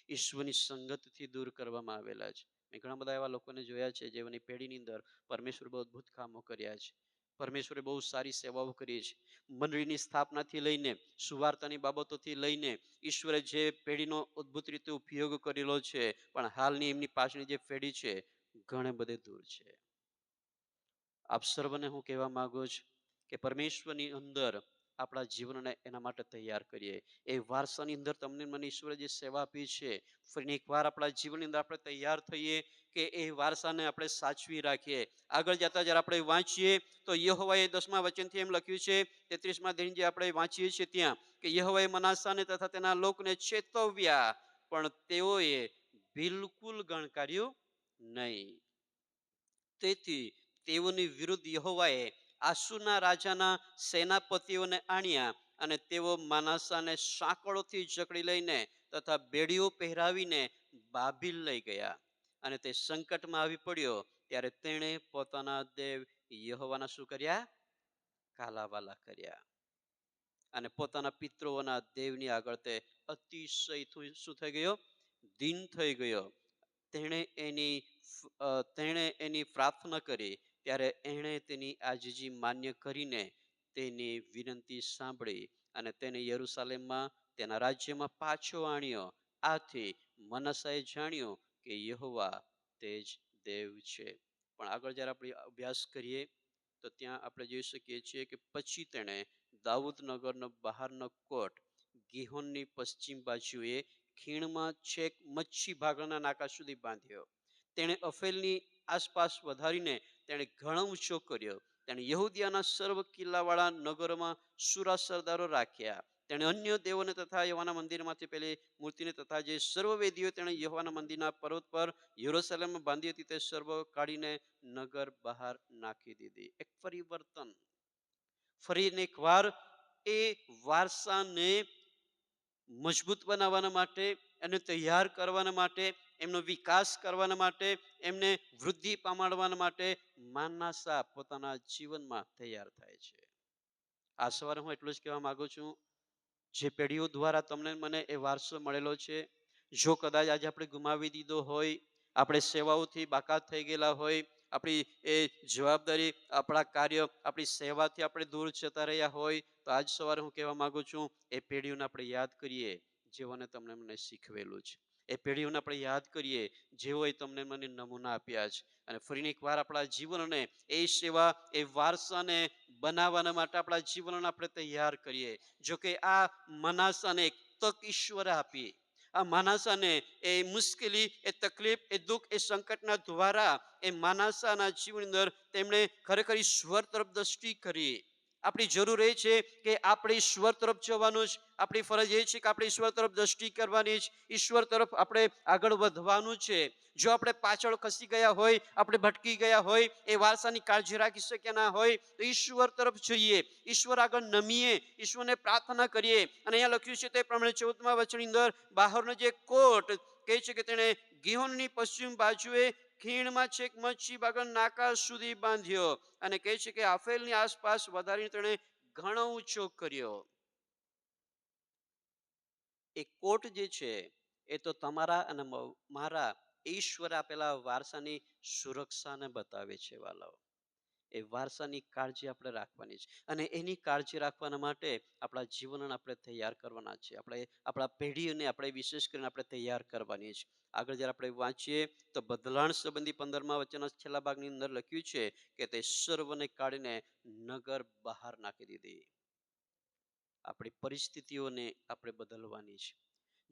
ઈશ્વરની સંગતથી દૂર કરવામાં આવેલા છે. મેં ઘણા બધા એવા લોકોને જોયા છે જેઓની પેઢીની અંદર પરમેશ્વર બહુ અદભુત કામો કર્યા છે, પરમેશ્વરે બહુ સારી સેવાઓ કરી છે. મંડળીની સ્થાપનાથી લઈને સુવાર્તાની બાબતોથી લઈને ઈશ્વરે જે પેઢીનો અદભુત રીતે ઉપયોગ કરેલો છે, પણ હાલની એમની પાછળની જે પેઢી છે ઘણે બધે દૂર છે. આપ સર્વને હું કહેવા માંગુ છું કે પરમેશ્વરની અંદર આપણા જીવનને એના માટે તૈયાર કરીએ. એ વારસાની અંદર તમને મને ઈશ્વરે જે સેવા આપી છે, ફરીને એકવાર આપણા જીવનની અંદર આપણે તૈયાર થઈએ કે એ વારસાને આપણે સાચવી રાખીએ. આગળ જતા જ્યારે આપણે વાંચીએ તો યહોવાએ 10મા વચનથી એમ લખ્યું છે, 33મા અધ્યાય જે આપણે વાંચીએ છીએ ત્યાં કે યહોવાએ મનાસાને તથા તેના લોકને ચેતવ્યા, પણ તેઓએ બિલકુલ ગણકાર્યું નહીં. તેથી તેઓની વિરુદ્ધ યહોવાએ આસુરના રાજાના સેનાપતિઓને આણ્યા અને તેઓ માનાસાને સાંકળોથી જકડી લઈને તથા બેડીઓ પહેરાવીને બાબિલ લઈ ગયા. અને તે સંકટમાં આવી પડ્યો ત્યારે તેણે પોતાના દેવ યહોવાના શું કર્યા? કાલાવાલા કર્યા. અને પોતાના પિતૃઓના દેવની આગળ તે અતિશય શું થઈ ગયો? દીન થઈ ગયો. તેણે એની પ્રાર્થના કરી ત્યારે એણે તેની આજીજી માન્ય કરીને તેની વિનંતી સાંભળી અને તેને યરૂશાલેમમાં તેના રાજ્યમાં પાછો આણ્યો. આથી મનસાએ જાણ્યું કે યહોવા તે જ દેવ છે. પણ આગળ જ્યારે આપણે અભ્યાસ કરીએ તો ત્યાં આપણે જોઈ શકીએ છીએ કે પછી તેણે દાઉદનગરનો બહારનો કોટ ગિહોનની પશ્ચિમ બાજુએ ખીણમાં છેક મચ્છી ભાગના નાકા સુધી બાંધ્યો. તેણે અફેલની આસપાસ વધારીને તેણે ઘણો ઊંચો કર્યો. તેણે યહૂદિયાના સર્વ કિલ્લાવાળા નગરોમાં સુરા સરદારો રાખ્યા. તેણે અન્ય દેવોને તથા યહોવાના મંદિરમાંથી પેલી મૂર્તિને તથા જે સર્વ વેદીઓ તેણે યહોવાના મંદિરના પર્વત પર યરૂશલેમમાં બાંધી હતી તે સર્વ કાઢીને નગર બહાર નાખી દીધી. એક પરિવર્તન, ફરીને એકવાર એ વારસાને મજબૂત બનાવવાના માટે, એને તૈયાર કરવાના માટે, એમનો વિકાસ કરવાના માટે, એમને વૃદ્ધિ પામાડવાના માટે માનાસા પોતાના જીવનમાં તૈયાર થાય છે. આ સવારે હું એટલું જ કહેવા માંગુ છું, જે પેઢીઓ દ્વારા તમને મને એ વારસો મળેલો છે, જો કદાચ આજે આપણે ગુમાવી દીધો હોય, આપણે સેવાઓથી બાકાત થઈ ગયેલા હોય, આપણી એ જવાબદારી, આપણા કાર્ય, આપણી સેવાથી આપણે દૂર જતા રહ્યા હોય, તો આજ સવારે હું કહેવા માંગુ છું એ પેઢીઓને આપણે યાદ કરીએ જેઓને તમને મને શીખવેલું છે. એ પેઢીઓને આપણે યાદ કરીએ જેઓએ તમને મને નમૂના આપ્યા છે. અને ફરીને એકવાર આપણા જીવનને એ સેવા, એ વારસાને બનાવવાના માટે આપણા જીવનને આપણે તૈયાર કરીએ. જો કે આ મનાસાને એક તક ઈશ્વરે આપી. આ માનાસાને એ મુશ્કેલી, એ તકલીફ, એ દુઃખ, એ સંકટના દ્વારા એ માનાસાના જીવનની અંદર તેમણે ખરેખર ઈશ્વર તરફ દ્રષ્ટિ કરી. આપણી જરૂર એ છે કે આપણે ઈશ્વર તરફ જવાનું છે. આપણી ફરજ એ છે કે આપણે ઈશ્વર તરફ દ્રષ્ટિ કરવાની છે. ઈશ્વર તરફ આપણે આગળ વધવાનું છે. જો આપણે પાછળ ખસી ગયા હોય, આપણે ભટકી ગયા હોય, એ વારસાની કાળજી રાખી શક્યા ના હોય, તો ઈશ્વર તરફ જઈએ, ઈશ્વર આગળ નમીએ, ઈશ્વરને પ્રાર્થના કરીએ. અને અહીંયા લખ્યું છે તે પ્રમાણે 14મા વચનની અંદર બહારનો જે કોટ કહે છે કે તેણે ગિહોનની પશ્ચિમ બાજુએ ખીણમાં છેક મચ્છી બાગન નાકા સુધી બાંધ્યો, અને કહે છે કે આફેલની આસપાસ વધારીને તેણે ઘણો ઊંચો કર્યો. એ કોટ જે છે એ તો તમારા અને મારા ઈશ્વર આપેલા વારસાની સુરક્ષાને બતાવે છે વાલાઓ. એ વારસાની કાળજી આપણે રાખવાની છે, અને એની કાળજી રાખવાના માટે આપણા જીવનને આપણે તૈયાર કરવાના છે. આપણે આપણા પેઢીઓને આપણે વિશેષ કરીને આપણે તૈયાર કરવાની છે. આગળ જ્યારે આપણે વાંચીએ તો બદલાણ સંબંધી 15મા વચનના છેલ્લા ભાગની અંદર લખ્યું છે કે તે સર્વને કાઢીને નગર બહાર નાખી દીધી. આપણી પરિસ્થિતિઓને આપણે બદલવાની છે.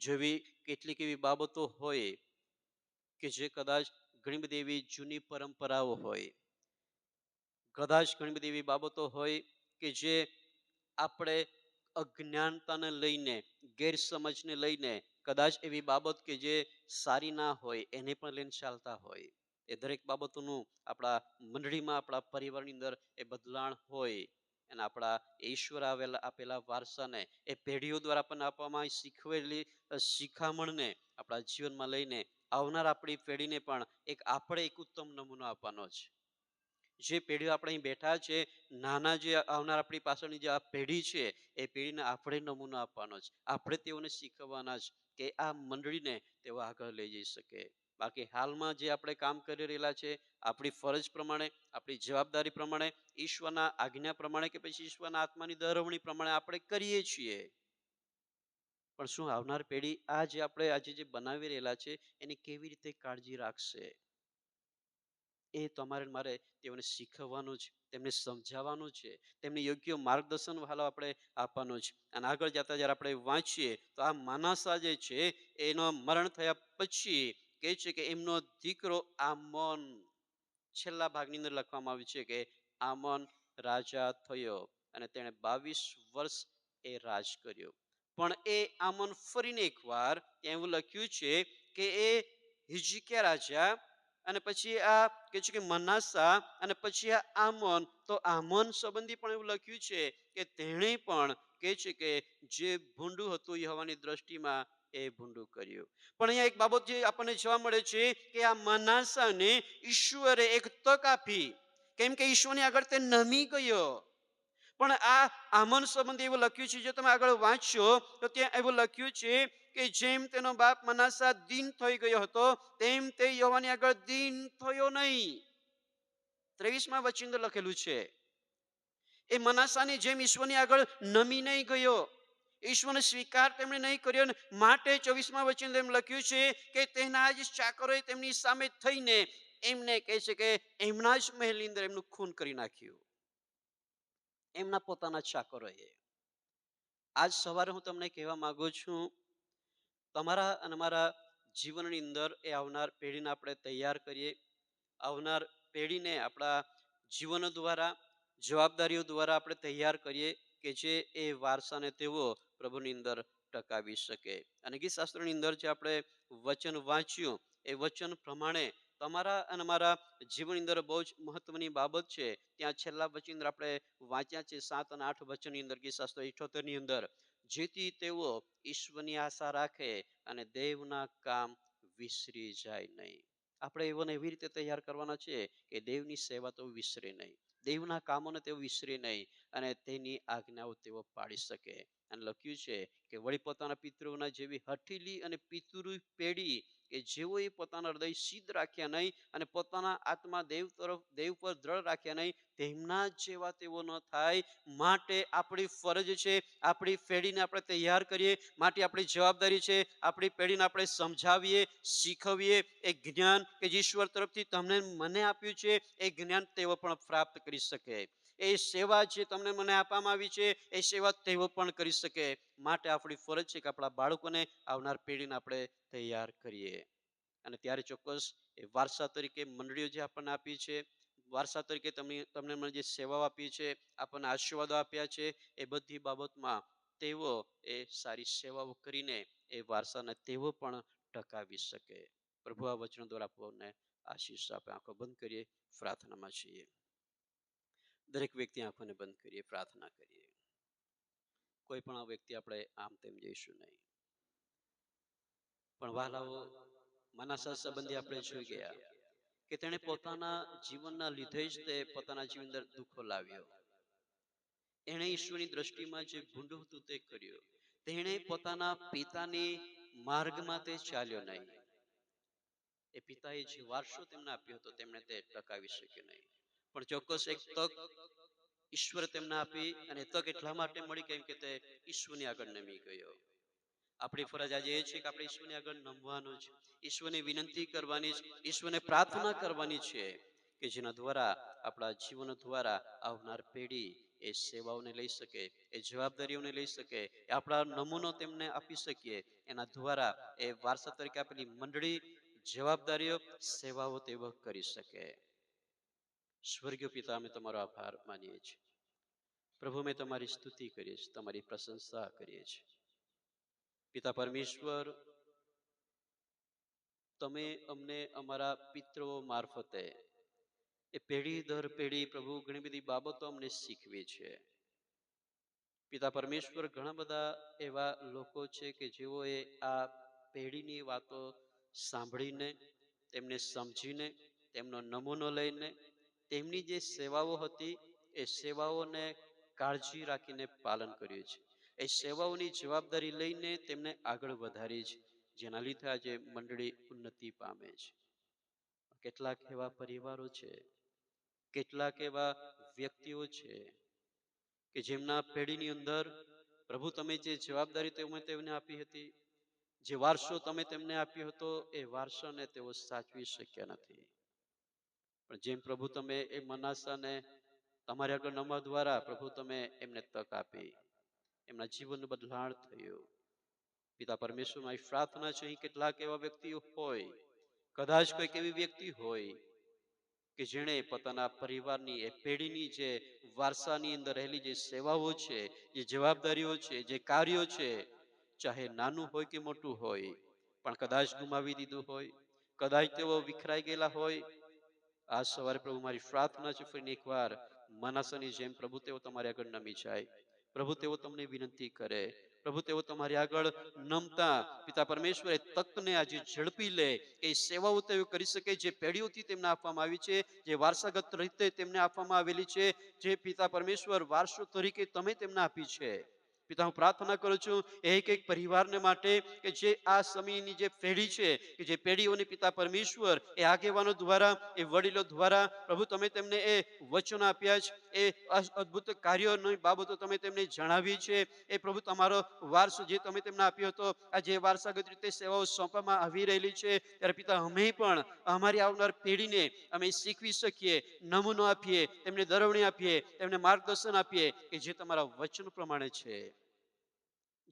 જેવી કેટલીક એવી બાબતો હોય કે જે કદાચ ઘણી બધી એવી જૂની પરંપરાઓ હોય, કદાચ ઘણી બધી એવી બાબતો હોય કે જે આપણે અજ્ઞાનતાને લઈને, ગેરસમજને લઈને, કદાચ એવી બાબત કે જે સારી ના હોય એને પણ લઈને ચાલતા હોય, એ દરેક બાબતોનું આપણા મંડળીમાં, આપણા પરિવારની અંદર એ બદલાણ હોય. અને આપણા ઈશ્વર આપેલા વારસાને એ પેઢીઓ દ્વારા આપણને આપવામાં શીખવેલી શિખામણને આપણા જીવનમાં લઈને આવનાર આપણી પેઢીને પણ આપણે એક ઉત્તમ નમૂનો આપવાનો છે. જે પેઢીઓ આપણે અહીં બેઠા છે, નાના જે આવનાર આપણી પાછળની જે આ પેઢી છે, એ પેઢીને આપણે નમૂનો આપવાનો છે. આપણે તેઓને શીખવવાના છે કે આ મંડળીને તેઓ આગળ લઈ જઈ શકે. બાકી હાલમાં જે આપણે કામ કરી રહેલા છે, આપણી ફરજ પ્રમાણે, આપણી જવાબદારી પ્રમાણે, ઈશ્વરના આજ્ઞા પ્રમાણે કે પછી ઈશ્વરના આત્માની દરવણી પ્રમાણે આપણે કરીએ છીએ. પણ શું આવનાર પેઢી આ જે આપણે આજે જે બનાવી રહેલા છે એની કેવી રીતે કાળજી રાખશે? એ તમારે મારે તેઓને શીખવવાનું છે, તેમને સમજાવવાનું છે, તેમને યોગ્ય માર્ગદર્શન હાલો આપણે આપવાનું છે. અને આગળ જતા જ્યારે આપણે વાંચીએ તો આ માનાસા જે છે એનો મરણ થયા પછી કહે છે કે એમનો દીકરો આમોન, છેલ્લા ભાગની અંદર લખવામાં આવ્યું છે કે આમોન રાજા થયો અને તેણે 22 વર્ષ એ રાજ કર્યો. પણ એ આમોન ફરીને એકવાર એવું લખ્યું છે કે એ હિજકિયા રાજા, અને પછી આ કે છે કે મનાસા, અને પછી આ આમોન. તો આમોન સંબંધી પણ એવું લખ્યું છે કે તેણે પણ કે છે કે જે ભૂંડું હતું યહોવાની દ્રષ્ટિમાં એ ભૂંડું કર્યું. પણ અહીંયા એક બાબત જે આપણને જોવા મળે છે કે આ મનાસાને ઈશ્વરે એક તક આપી, કેમ કે ઈશ્વરની આગળ તે નમી ગયો. પણ આ આમોન સંબંધી એવું લખ્યું છે, જો તમે આગળ વાંચશો તો ત્યાં એવું લખ્યું છે કે જેમ તેનો બાપ મનાસા દીન થઈ ગયો હતો, તેમ તે યહોવાની આગળ દીન થયો નહીં. 23મા વચન લખેલું છે. એ મનાસાની જેમ ઈશ્વરની આગળ નમી નહીં ગયો, ઈશ્વરનો સ્વીકાર તેમણે નહીં કર્યો, માટે 24મા વચન એમ લખ્યું છે કે તેના જ ચાકરોએ તેમની સામે થઈને એમને કહે છે કે એમના જ મહેલની અંદર એમનું ખૂન કરી નાખ્યું, એમના પોતાના ચાકરોએ. આજ સવારે હું તમને કહેવા માંગુ છું, તમારા અને મારા જીવનની અંદર એ આવનાર પેઢીને આપણે તૈયાર કરીએ. આવનાર પેઢીને આપણા જીવનો દ્વારા, જવાબદારીઓ દ્વારા આપણે તૈયાર કરીએ કે જે એ વારસાને તેઓ પ્રભુની અંદર ટકાવી શકે. અને ગીતશાસ્ત્રની અંદર જે આપણે વચન વાંચ્યું એ વચન પ્રમાણે તમારા અને મારા જીવનની અંદર બહુ જ મહત્વની બાબત છે. ત્યાં છેલ્લા વચન અંદર આપણે વાંચ્યા છે 7 અને 8 વચનની અંદર, ગીતશાસ્ત્ર 78ની અંદર, જેથી તેઓ ઈશ્વરની આશા રાખે અને દેવના કામ વિસરી જાય નહીં. આપણે એવોને એવી રીતે તૈયાર કરવાના છે કે દેવની સેવા તો વિસરે નહીં, દેવના કામોને તેઓ વિસરે નહીં, અને તેની આજ્ઞાઓ તેઓ પાડી શકે. અને લખ્યું છે કે વળી પોતાના પિતૃઓના જેવી હઠીલી અને પિતૃ પેઢી કે જેઓએ પોતાના હૃદય સિદ્ધ રાખ્યા નહીં અને પોતાના આત્મા દેવ પર દ્રઢ રાખ્યા નહીં, તેમના જેવા તેઓ ન થાય. માટે આપણી ફરજ છે, આપણી પેઢીને આપણે તૈયાર કરીએ. માટે આપણી જવાબદારી છે, આપણી પેઢીને આપણે સમજાવીએ, શીખવીએ. એ જ્ઞાન કે જે ઈશ્વર તરફથી તમને મને આપ્યું છે એ જ્ઞાન તેઓ પણ પ્રાપ્ત કરી શકે. એ સેવા જે તમને મને આપવામાં આવી છે એ સેવા તેઓ પણ કરી શકે. માટે આપણી ફરજ છે કે આપણા બાળકોને, આવનાર પેઢીને આપણે તૈયાર કરીએ. અને ત્યારે ચોક્કસ એ વારસા તરીકે મંડળીઓ જે આપણને આપી છે, વારસા તરીકે તમને મને જે સેવાઓ આપી છે, આપણને આશીર્વાદો આપ્યા છે, એ બધી બાબતમાં તેઓ એ સારી સેવાઓ કરીને એ વારસાને તેઓ પણ ટકાવી શકે. પ્રભુ આ વચનો દ્વારા આપણને આશીષ આપે. આંખો બંધ કરીએ, પ્રાર્થનામાં છીએ. દરેક વ્યક્તિ આંખોને બંધ કરીએ, પ્રાર્થના કરીએ. કોઈ પણ વ્યક્તિ આપણે આમ તેમ જઈશું નહીં. પણ વહાલાઓ, મનાસા સંબંધી આપણે જોઈ ગયા કે તેણે પોતાના જીવનના લીધે જ તે પોતાના જીવન અંદર દુઃખો લાવ્યો. એણે ઈશ્વરની દ્રષ્ટિમાં જે ભૂંડ હતું તે કર્યું. તેણે પોતાના પિતાની માર્ગમાં તે ચાલ્યો નહીં. એ પિતાએ જે વારસો તેમને આપ્યો હતો તેમણે તે ટકાવી શક્યો નહીં. પણ ચોક્કસ એક તક ઈશ્વરે તેમને આપી, અને તક એટલા માટે મળી કેમ કે તે ઈશ્વરની આગળ નમી ગયો. આપણી ફરજ આજે એ છે કે આપણે ઈશ્વરની આગળ નમવાનું છે, ઈશ્વરને વિનંતી કરવાની છે, ઈશ્વરને પ્રાર્થના કરવાની છે કે જેના દ્વારા આપણા જીવન દ્વારા આવનાર પેઢી એ સેવાઓને લઈ શકે, એ જવાબદારીઓને લઈ શકે, એ આપણા નમૂનો તેમને આપી શકીએ. એના દ્વારા એ વારસા તરીકે આપેલી મંડળી જવાબદારીઓ સેવાઓ તેઓ કરી શકે. સ્વર્ગીય પિતા, અમે તમારો આભાર માનીએ છીએ. પ્રભુ, મેં તમારી સ્તુતિ કરીએ છીએ, તમારી પ્રશંસા કરીએ છીએ. પિતા પરમેશ્વર, તમે અમને અમારા પિતૃઓ મારફતે એ પેઢી દર પેઢી પ્રભુ ઘણી બધી બાબતો અમને શીખવી છે. પિતા પરમેશ્વર, ઘણા બધા એવા લોકો છે કે જેઓએ આ પેઢીની વાતો સાંભળીને, તેમને સમજીને, તેમનો નમૂનો લઈને તેમની જે સેવાઓ હતી એ સેવાઓને કાળજી રાખીને પાલન કર્યું છે. એ સેવાઓની જવાબદારી લઈને તેમને આગળ વધારી છે, જેના લીધે આજે મંડળી ઉન્નતિ પામે છે. કેટલાક એવા પરિવારો છે, કેટલાક એવા વ્યક્તિઓ છે કે જેમના પેઢીની અંદર પ્રભુ તમે જે જવાબદારી તેમને આપી હતી, જે વારસો તમે તેમને આપ્યો હતો, એ વારસાને તેઓ સાચવી શક્યા નથી. પણ જેમ પ્રભુ તમે એ મનાસાને તમારી આગળ નમવા દ્વારા પ્રભુ તમે એમને તક આપી, એમના જીવનનું બદલાણ થયું. પિતા પરમેશ્વર, મારી પ્રાર્થના છે, અહીં કેટલાક એવા વ્યક્તિઓ હોય, કદાચ કોઈક એવી વ્યક્તિ હોય કે જેણે પોતાના પરિવારની એ પેઢીની જે વારસાની અંદર રહેલી જે સેવાઓ છે, જે જવાબદારીઓ છે, જે કાર્યો છે, ચાહે નાનું હોય કે મોટું હોય, પણ કદાચ ગુમાવી દીધું હોય, કદાચ તેઓ વિખરાઈ ગયેલા હોય. આજ સવારે પ્રભુ મારી પ્રાર્થના છે, ફરીને એકવાર મનાસાની જેમ પ્રભુ તેઓ તમારી આગળ નમી જાય. પ્રભુ તેઓ તમને વિનંતી કરે, પ્રભુ તેઓ તમારી આગળ નમતા પિતા પરમેશ્વર તકને આજે ઝડપી લે કે સેવાઓ તેઓ કરી શકે જે પેઢીઓથી તેમને આપવામાં આવી છે, જે વારસાગત રીતે તેમને આપવામાં આવેલી છે, જે પિતા પરમેશ્વર વારસો તરીકે તમે તેમને આપી છે. પિતા, હું પ્રાર્થના કરું છું એક એક પરિવારને માટે કે જે આ સમયની જે પેઢી છે, કે જે પેઢીઓને પિતા પરમેશ્વર એ આગેવાનો દ્વારા, એ વડીલો દ્વારા પ્રભુ તમે તેમને એ વચનો આપ્યા છે, એ અદ્ભુત કાર્યોની બાબતો તમે તેમને જણાવી છે. એ પ્રભુ તમારો વારસો જે તમે તેમને આપ્યો હતો, આ જે વારસાગત રીતે સેવાઓ સોંપવામાં આવી રહેલી છે, ત્યારે પિતા અમે પણ અમારી આવનાર પેઢીને અમે શીખવી શકીએ, નમૂનો આપીએ, તેમને દરવણી આપીએ, તેમને માર્ગદર્શન આપીએ કે જે તમારા વચન પ્રમાણે છે,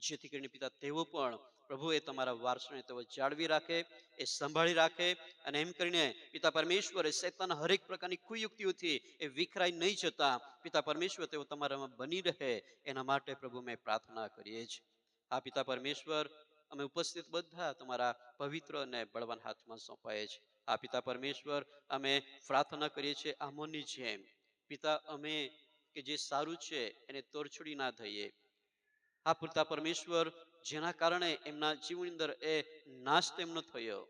જેથી કરીને પિતા તેઓ પણ પ્રભુ એ તમારા વારસાને તેઓ જાળવી રાખે, એ સંભાળી રાખે, અને એમ કરીને પિતા પરમેશ્વર શૈતાન હરેક પ્રકારની કુયુક્તિઓથી એ વિખરાઈ નહીં જતા પિતા પરમેશ્વર તેઓ તમારામાં બની રહે, એના માટે પ્રભુ મેં પ્રાર્થના કરીએ છીએ. આ પિતા પરમેશ્વર, અમે ઉપસ્થિત બધા તમારા પવિત્ર અને બળવાન હાથમાં સોંપાય છે. આ પિતા પરમેશ્વર, અમે પ્રાર્થના કરીએ છીએ આમોની જેમ પિતા, અમે કે જે સારું છે એને તોડછોડી ના થઈએ. આ પિતા પરમેશ્વર, જેના કારણે એમના જીવનની અંદર એ નાશ તેમનો થયો,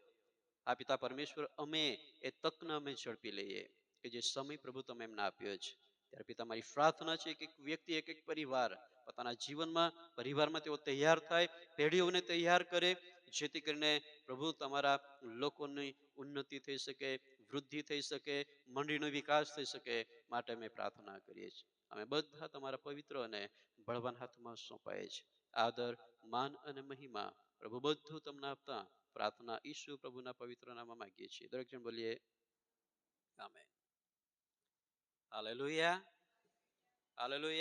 આ પિતા પરમેશ્વર અમે એ તકને અમે ઝડપી લઈએ કે જે સમય પ્રભુ તમે એમને આપ્યો છે. ત્યારે પિતા મારી પ્રાર્થના છે કે એક વ્યક્તિ, એક એક પરિવાર પોતાના જીવનમાં, પરિવારમાં તેઓ તૈયાર થાય, પેઢીઓને તૈયાર કરે, જેથી કરીને પ્રભુ તમારા લોકોની ઉન્નતિ થઈ શકે, વૃદ્ધિ થઈ શકે, મંડળીનો વિકાસ થઈ શકે. માટે અમે પ્રાર્થના કરીએ છીએ. અમે બધા તમારા પવિત્ર અને બળવાન હાથમાં સોંપાય છે. આદર, માન અને મહિમા પ્રભુ બધું તમને આપતા પ્રાર્થના ઈસુ પ્રભુના પવિત્ર નામમાં માંગીએ છીએ. દરેક જણ બોલીએ આમેન. Hallelujah, hallelujah.